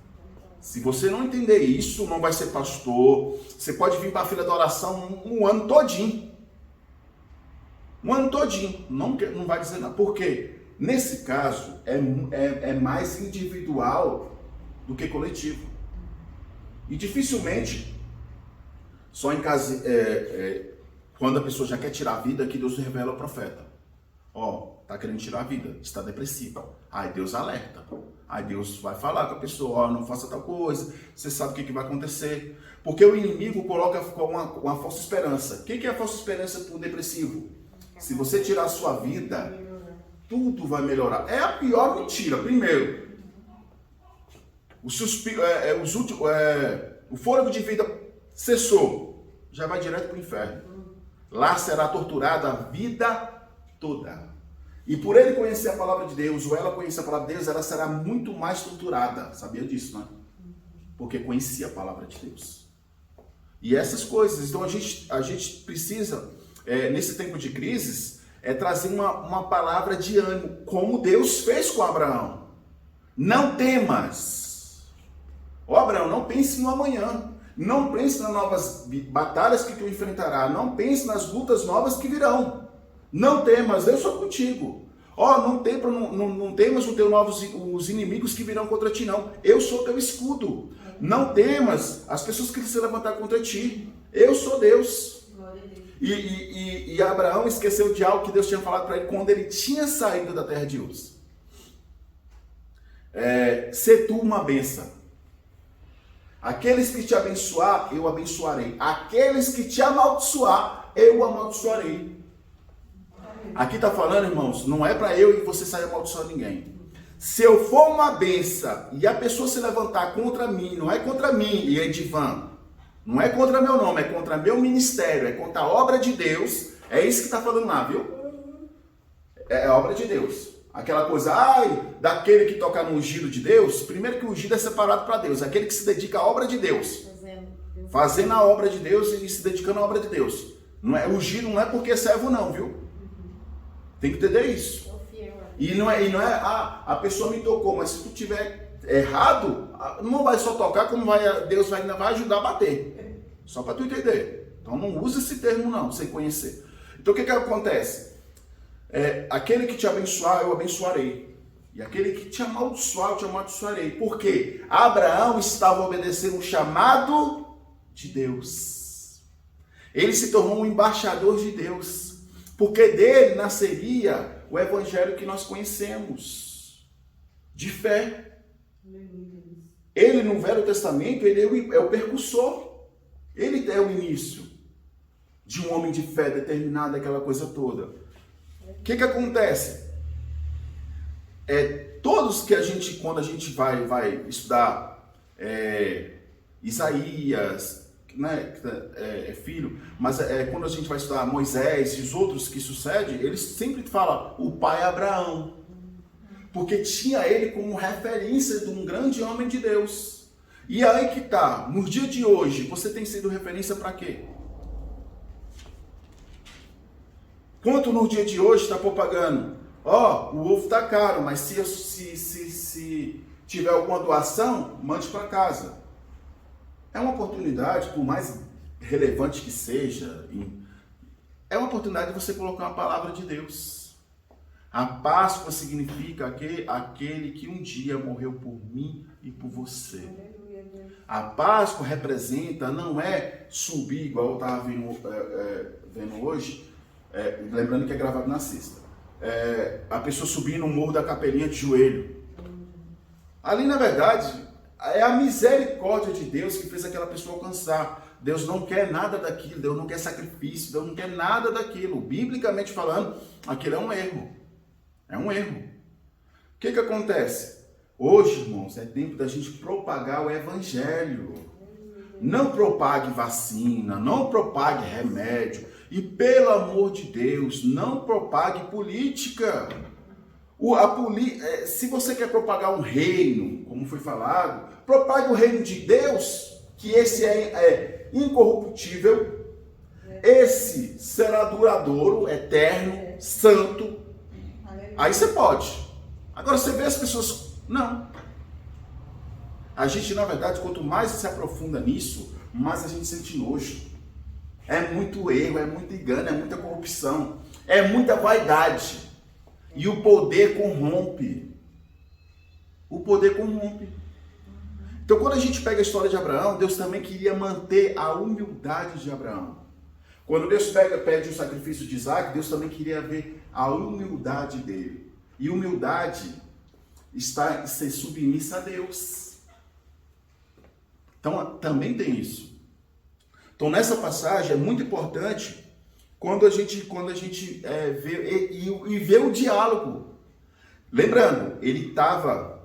Se você não entender isso, não vai ser pastor. Você pode vir para a fila da oração um ano todinho. Um ano todinho. Não vai dizer nada. Por quê? Nesse caso, é mais individual do que coletivo. E dificilmente, só em caso, quando a pessoa já quer tirar a vida, que Deus revela ao profeta. Tá querendo tirar a vida, está depressiva. Aí Deus alerta. Aí Deus vai falar com a pessoa, não faça tal coisa, você sabe o que vai acontecer. Porque o inimigo coloca uma falsa esperança. O que é a falsa esperança para o depressivo? Se você tirar a sua vida, tudo vai melhorar. É a pior mentira. Primeiro, o fôlego de vida cessou, já vai direto para o inferno. Lá será torturada a vida toda. E por ele conhecer a palavra de Deus, ou ela conhecer a palavra de Deus, ela será muito mais torturada. Sabia disso, né? Porque conhecia a palavra de Deus. E essas coisas, então a gente precisa, nesse tempo de crises, trazer uma palavra de ânimo, como Deus fez com Abraão. Não temas. Abraão, não pense no amanhã. Não pense nas novas batalhas que tu enfrentarás. Não pense nas lutas novas que virão. Não temas, eu sou contigo. Não temas os inimigos que virão contra ti, não. Eu sou teu escudo. Não temas as pessoas que se levantar contra ti. Eu sou Deus. E Abraão esqueceu de algo que Deus tinha falado para ele quando ele tinha saído da terra de Uz. Se tu uma bênção. Aqueles que te abençoar, eu abençoarei. Aqueles que te amaldiçoar, eu amaldiçoarei. Aqui está falando, irmãos, não é para eu e você sair amaldiçoando ninguém. Se eu for uma benção e a pessoa se levantar contra mim, não é contra mim e Edivan, não é contra meu nome, é contra meu ministério, é contra a obra de Deus, é isso que está falando lá, viu? É a obra de Deus. Aquela coisa, daquele que toca no ungido de Deus. Primeiro que o ungido é separado para Deus. Aquele que se dedica à obra de Deus. Fazendo a obra de Deus e se dedicando à obra de Deus. Não é, ungido não é porque é servo não, viu? Tem que entender isso. E não é, a pessoa me tocou, mas se tu tiver errado, não vai só tocar, como Deus vai ajudar a bater. Só para tu entender. Então não usa esse termo não, sem conhecer. Então o que acontece? Aquele que te abençoar, eu abençoarei. E aquele que te amaldiçoar, eu te amaldiçoarei. Por quê? Abraão estava obedecendo o chamado de Deus. Ele se tornou um embaixador de Deus. Porque dele nasceria o evangelho que nós conhecemos. De fé. Ele no Velho Testamento, ele é o percussor. Ele é o início de um homem de fé determinado, aquela coisa toda. O que acontece? Todos que quando a gente vai estudar Isaías, né, filho, mas quando a gente vai estudar Moisés e os outros que sucedem, eles sempre falam o pai Abraão, porque tinha ele como referência de um grande homem de Deus. E aí que tá, nos dias de hoje, você tem sido referência para quê? Quanto no dia de hoje está propagando? O ovo está caro, mas se tiver alguma doação, mande para casa. É uma oportunidade, por mais relevante que seja, é uma oportunidade de você colocar uma palavra de Deus. A Páscoa significa aquele que um dia morreu por mim e por você. A Páscoa representa, não é subir, igual eu estava vendo hoje, lembrando que é gravado na sexta, a pessoa subir no morro da capelinha de joelho. Ali, na verdade, é a misericórdia de Deus que fez aquela pessoa alcançar. Deus não quer nada daquilo, Deus não quer sacrifício, Deus não quer nada daquilo. Biblicamente falando, aquilo é um erro. É um erro. O que acontece? Hoje, irmãos, é tempo da gente propagar o evangelho. Não propague vacina, não propague remédio. E pelo amor de Deus, não propague política. Se você quer propagar um reino, como foi falado, propague o reino de Deus, que esse é incorruptível, esse será duradouro, eterno, santo. Aí você pode. Agora você vê as pessoas, não. A gente, na verdade, quanto mais se aprofunda nisso, mais a gente sente nojo. É muito erro, é muito engano, é muita corrupção, é muita vaidade. E o poder corrompe. O poder corrompe. Então, quando a gente pega a história de Abraão, Deus também queria manter a humildade de Abraão. Quando Deus pede o sacrifício de Isaac, Deus também queria ver a humildade dele. E humildade está em ser submissa a Deus. Então, também tem isso. Então, nessa passagem é muito importante quando a gente vê o diálogo. Lembrando, ele estava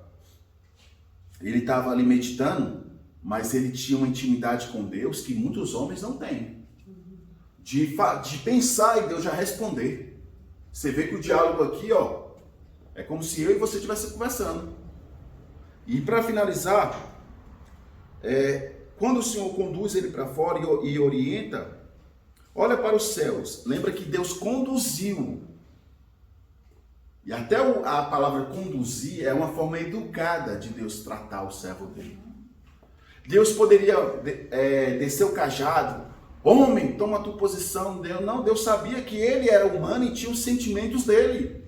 ali meditando, mas ele tinha uma intimidade com Deus que muitos homens não têm. De pensar e Deus já responder. Você vê que o diálogo aqui, é como se eu e você estivessem conversando. E para finalizar, quando o Senhor conduz ele para fora e orienta, olha para os céus. Lembra que Deus conduziu. E até a palavra conduzir é uma forma educada de Deus tratar o servo dele. Deus poderia descer o cajado. Homem, toma a tua posição. Deus sabia que ele era humano e tinha os sentimentos dele.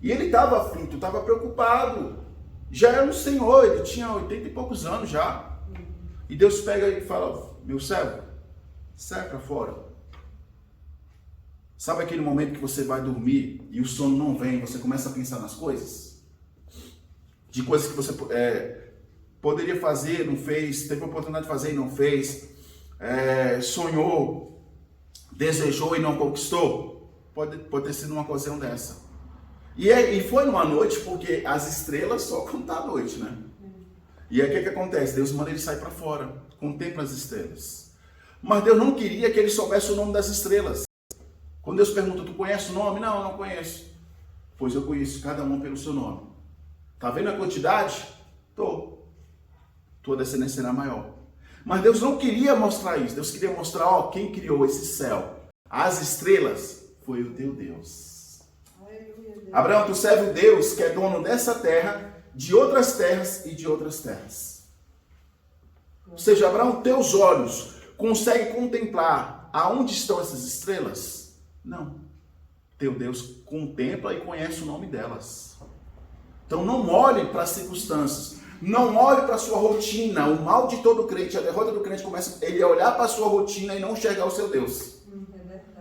E ele estava aflito, estava preocupado. Já era um senhor, ele tinha 80 e poucos anos já. E Deus pega e fala, meu servo, sai para fora. Sabe aquele momento que você vai dormir e o sono não vem, você começa a pensar nas coisas? De coisas que você poderia fazer, não fez, teve a oportunidade de fazer e não fez, sonhou, desejou e não conquistou? Pode ter sido uma ocasião dessa. E foi numa noite, porque as estrelas só contam à noite, né? E aí o que acontece? Deus manda ele sair para fora, contempla as estrelas. Mas Deus não queria que ele soubesse o nome das estrelas. Quando Deus pergunta, tu conhece o nome? Não, não conheço. pois eu conheço cada um pelo seu nome. Tá vendo a quantidade? Tua descendência será maior. Mas Deus não queria mostrar isso. Deus queria mostrar, ó, quem criou esse céu, as estrelas, foi o teu Deus. Abraão, tu serve o Deus que é dono dessa terra, de outras terras e de outras terras. Ou seja, Abraão, teus olhos conseguem contemplar aonde estão essas estrelas? Não. Teu Deus contempla e conhece o nome delas. Então não olhe para as circunstâncias. Não olhe para a sua rotina. O mal de todo crente, a derrota do crente começa ele a olhar para a sua rotina e não enxergar o seu Deus.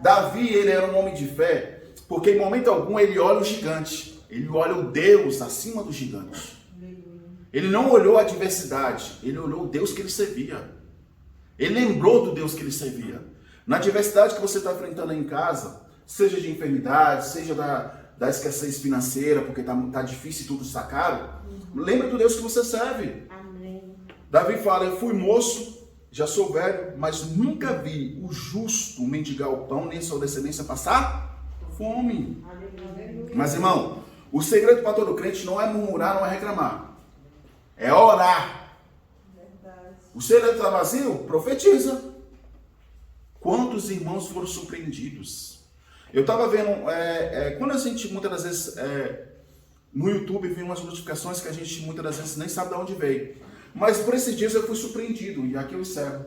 Davi, ele era um homem de fé, porque em momento algum ele olha o gigante. Ele olha o Deus acima do gigante. Ele não olhou a adversidade, ele olhou o Deus que ele servia. Ele lembrou do Deus que ele servia. Na adversidade que você está enfrentando aí em casa, seja de enfermidade, seja da escassez financeira, porque tá difícil e tudo está caro, lembra do Deus que você serve. Amém. Davi fala, eu fui moço, já sou velho, mas nunca vi o justo mendigar o pão, nem sua descendência passar fome. Mas, irmão, o segredo para todo crente não é murmurar, não é reclamar. É orar. O segredo está vazio? Profetiza. Quantos irmãos foram surpreendidos? Eu estava vendo, quando a gente muitas das vezes, no YouTube, vem umas notificações que a gente muitas das vezes nem sabe de onde veio. Mas por esses dias eu fui surpreendido, e aqui eu encerro,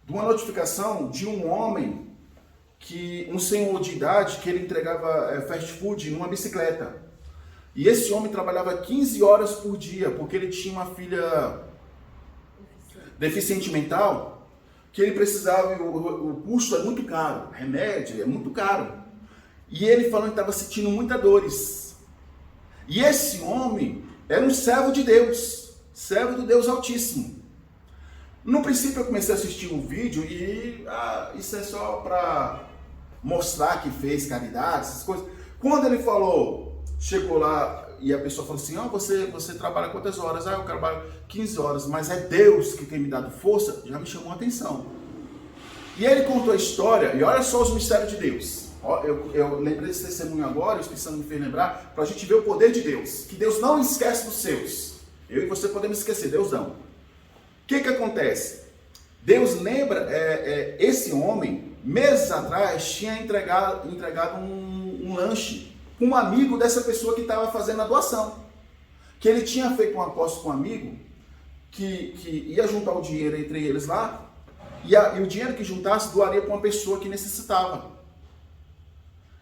de uma notificação de um homem, um senhor de idade, que ele entregava fast food numa bicicleta. E esse homem trabalhava 15 horas por dia, porque ele tinha uma filha deficiente mental, que ele precisava, o custo é muito caro, remédio é muito caro. E ele falando que estava sentindo muitas dores. E esse homem era um servo de Deus, servo do Deus Altíssimo. No princípio eu comecei a assistir um vídeo e isso é só para mostrar que fez caridade, essas coisas. Quando ele falou, chegou lá e a pessoa falou assim, você trabalha quantas horas? Eu trabalho 15 horas, mas é Deus que tem me dado força, já me chamou a atenção. E ele contou a história, e olha só os mistérios de Deus. Eu lembrei desse testemunho agora, o Espírito Santo me fez lembrar, para a gente ver o poder de Deus, que Deus não esquece dos seus. Eu e você podemos esquecer, Deus não. O que acontece? Deus lembra, esse homem, meses atrás, tinha entregado um lanche com um amigo dessa pessoa que estava fazendo a doação. Que ele tinha feito um aposto com um amigo, que ia juntar o dinheiro entre eles lá, e o dinheiro que juntasse doaria para uma pessoa que necessitava.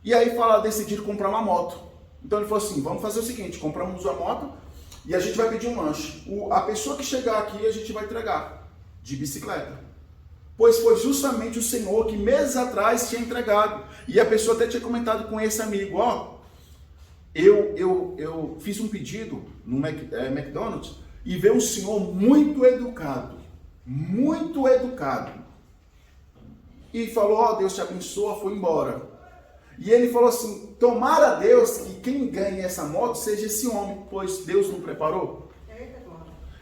E aí decidiram comprar uma moto. Então ele falou assim, vamos fazer o seguinte, compramos uma moto e a gente vai pedir um lanche. A pessoa que chegar aqui a gente vai entregar, de bicicleta. Pois foi justamente o Senhor que meses atrás tinha entregado. E a pessoa até tinha comentado com esse amigo, eu fiz um pedido no McDonald's e veio um senhor muito educado, e falou, Deus te abençoa, foi embora. E ele falou assim, tomara Deus que quem ganhe essa moto seja esse homem, pois Deus não preparou.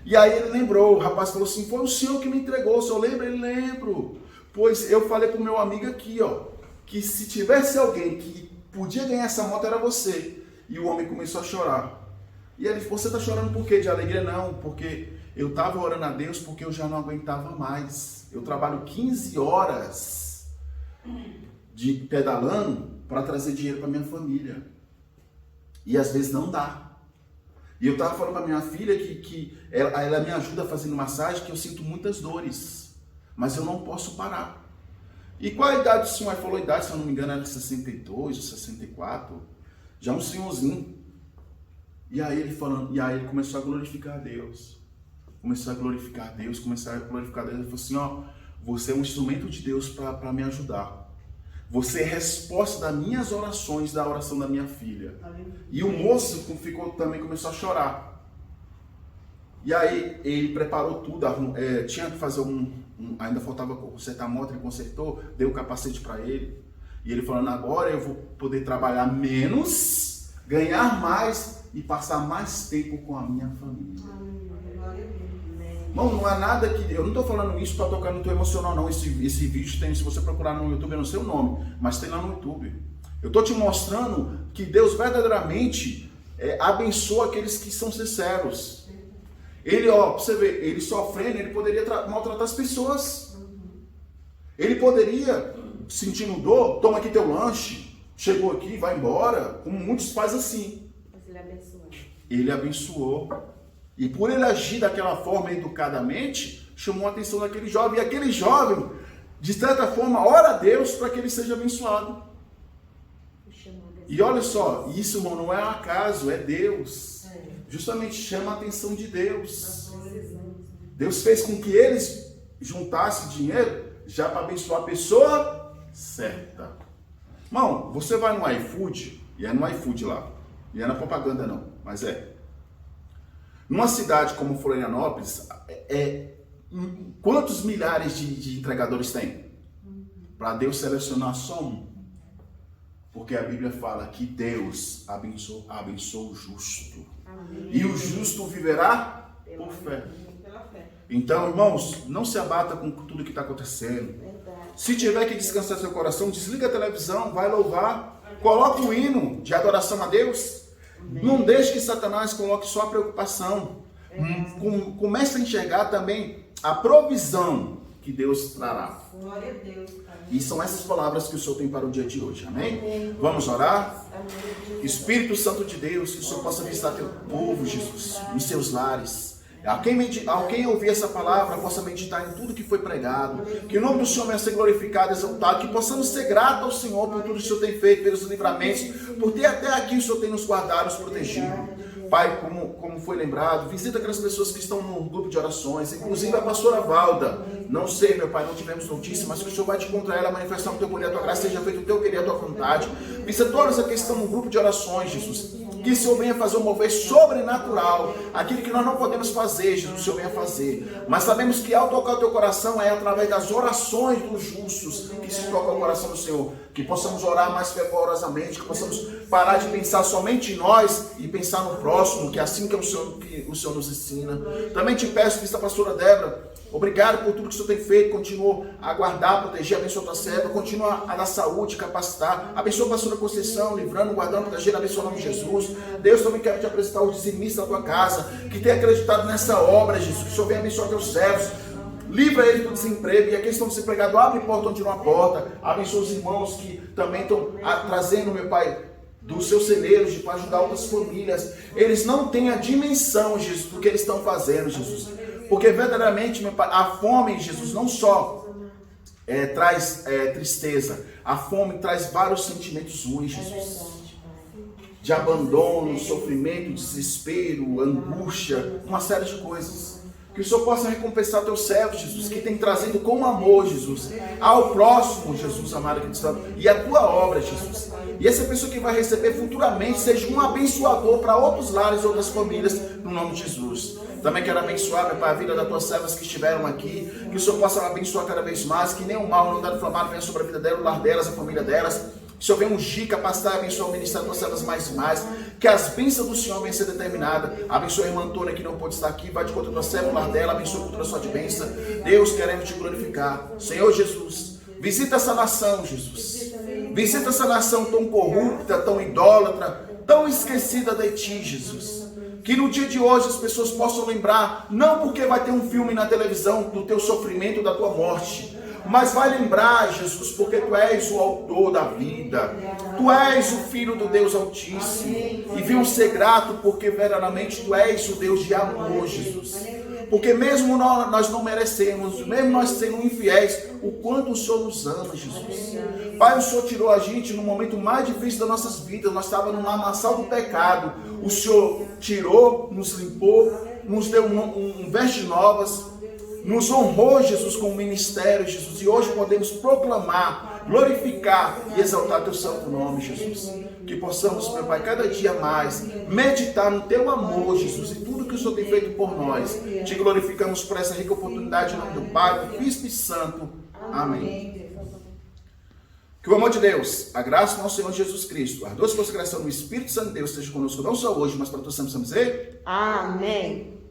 E aí ele lembrou, o rapaz falou assim, foi o senhor que me entregou, o senhor lembra? Ele lembro. Pois eu falei pro meu amigo aqui, que se tivesse alguém que podia ganhar essa moto era você. E o homem começou a chorar. E ele falou, você está chorando por quê? De alegria? Não, porque eu estava orando a Deus porque eu já não aguentava mais. Eu trabalho 15 horas de pedalando para trazer dinheiro para minha família. E às vezes não dá. E eu estava falando para minha filha que ela me ajuda fazendo massagem, que eu sinto muitas dores. Mas eu não posso parar. E qual a idade do senhor? Ele falou a idade, se eu não me engano, era de 62 ou 64. Já um senhorzinho. E aí ele começou a glorificar a Deus. Ele falou assim, você é um instrumento de Deus para me ajudar. Você é resposta das minhas orações, da oração da minha filha. E o moço também começou a chorar. E aí ele preparou tudo, tinha que fazer ainda faltava consertar a moto, ele consertou, deu o capacete para ele. E ele falando, agora eu vou poder trabalhar menos, ganhar mais e passar mais tempo com a minha família. Irmão, não é nada que... Eu não estou falando isso para tocar no teu emocional, não. Esse vídeo tem, se você procurar no YouTube, eu não sei o nome, mas tem lá no YouTube. Eu estou te mostrando que Deus verdadeiramente abençoa aqueles que são sinceros. Ele, ó, pra você ver, ele sofrendo, ele poderia maltratar as pessoas. Ele poderia, sentindo dor, toma aqui teu lanche, chegou aqui, vai embora, como muitos fazem assim. Mas ele abençoou. Ele abençoou. E por ele agir daquela forma educadamente, chamou a atenção daquele jovem. E aquele jovem, de certa forma, ora a Deus para que ele seja abençoado. E olha só, isso, irmão, não é um acaso, é Deus. Justamente chama a atenção de Deus. Deus fez com que eles juntassem dinheiro já para abençoar a pessoa certa. Irmão, você vai no iFood, e é no iFood lá, e é na propaganda não, mas é. Numa cidade como Florianópolis, quantos milhares de entregadores tem? Para Deus selecionar só um. Porque a Bíblia fala que Deus abençoa o justo. Amém. E o justo viverá por fé. Então, irmãos, não se abata com tudo que está acontecendo. Se tiver que descansar seu coração, desliga a televisão, vai louvar, coloca o hino de adoração a Deus. Não deixe que Satanás coloque só a preocupação. Comece a enxergar também a provisão que Deus trará. Glória a Deus. E são essas palavras que o Senhor tem para o dia de hoje. Amém? Vamos orar? Espírito Santo de Deus, que o Senhor possa visitar teu povo, Jesus, nos seus lares. A quem ouvir essa palavra possa meditar em tudo que foi pregado. Que o nome do Senhor venha ser glorificado, exaltado. Que possamos ser gratos ao Senhor por tudo que o Senhor tem feito, pelos livramentos, por ter até aqui o Senhor tem nos guardado, nos protegido. Pai, como foi lembrado, visita aquelas pessoas que estão no grupo de orações, inclusive a pastora Valda. Não sei, meu Pai, não tivemos notícia, mas que o Senhor vai te encontrar ela, manifestar o teu poder, a tua graça, seja feito o teu querer, a tua vontade. Visita todas aqueles que estão no grupo de orações, Jesus. Que o Senhor venha fazer um mover sobrenatural. Aquilo que nós não podemos fazer, Jesus, o Senhor venha fazer. Mas sabemos que ao tocar o teu coração é através das orações dos justos que se toca o coração do Senhor. Que possamos orar mais fervorosamente, que possamos parar de pensar somente em nós e pensar no próximo, que é assim que o Senhor nos ensina. Também te peço, vista a pastora Débora, obrigado por tudo que o Senhor tem feito. Continua a guardar, proteger, abençoa a tua serva. Continua a dar saúde, capacitar. Abençoa a pastora Conceição, livrando, guardando, protegendo, abençoa o nome de Jesus. Deus, também quero te apresentar os dizimistas da tua casa, que tem acreditado nessa obra, Jesus. Que o Senhor venha abençoar teus servos. Livra eles do desemprego. E aqueles que estão desempregados, abre porta onde não há porta. Abençoa os irmãos que também estão trazendo, meu Pai, dos seus celeiros para ajudar outras famílias. Eles não têm a dimensão, Jesus, do que eles estão fazendo, Jesus. Porque verdadeiramente, meu Pai, a fome, Jesus, não só traz tristeza. A fome traz vários sentimentos ruins, Jesus. De abandono, sofrimento, desespero, angústia, uma série de coisas. Que o Senhor possa recompensar teus servos, Jesus, que tem trazido com amor, Jesus, ao próximo, Jesus, amado cristão, e a tua obra, Jesus. E essa pessoa que vai receber futuramente seja um abençoador para outros lares, outras famílias, no nome de Jesus. Também quero abençoar, meu Pai, a vida das tuas servas que estiveram aqui, que o Senhor possa abençoar cada vez mais, que nenhum mal, não dado inflamado venha sobre a vida delas, o lar delas, a família delas. Que o Senhor venha ungir, capacitar, abençoar o ministério das tuas servas mais e mais. Que as bênçãos do Senhor venham ser determinadas. Abençoa a irmã Antônia que não pode estar aqui. Vai de conta da tua serva, o lar dela. Abençoa a cultura sua de bênção. Deus, queremos te glorificar. Senhor Jesus, visita essa nação, Jesus. Visita essa nação tão corrupta, tão idólatra, tão esquecida de ti, Jesus. Que no dia de hoje as pessoas possam lembrar, não porque vai ter um filme na televisão do teu sofrimento, da tua morte, mas vai lembrar, Jesus, porque tu és o autor da vida, tu és o Filho do Deus Altíssimo, e venham ser grato porque verdadeiramente tu és o Deus de amor, Jesus. Porque mesmo nós não merecemos, mesmo nós sendo infiéis, o quanto o Senhor nos ama, Jesus. Pai, o Senhor tirou a gente no momento mais difícil das nossas vidas, nós estávamos no lamaçal do pecado, o Senhor tirou, nos limpou, nos deu vestes novas, nos honrou, Jesus, com o ministério, Jesus, e hoje podemos proclamar, glorificar e exaltar teu santo nome, Jesus. Que possamos, meu Pai, cada dia mais meditar no teu amor, Jesus, e tudo que o Senhor tem feito por nós. Te glorificamos por essa rica oportunidade em nome do Pai, do Filho e Santo. Amém. Que o amor de Deus, a graça do nosso Senhor Jesus Cristo, a doce consagração do Espírito Santo de Deus esteja conosco não só hoje, mas para todos sempre dizer. Amém.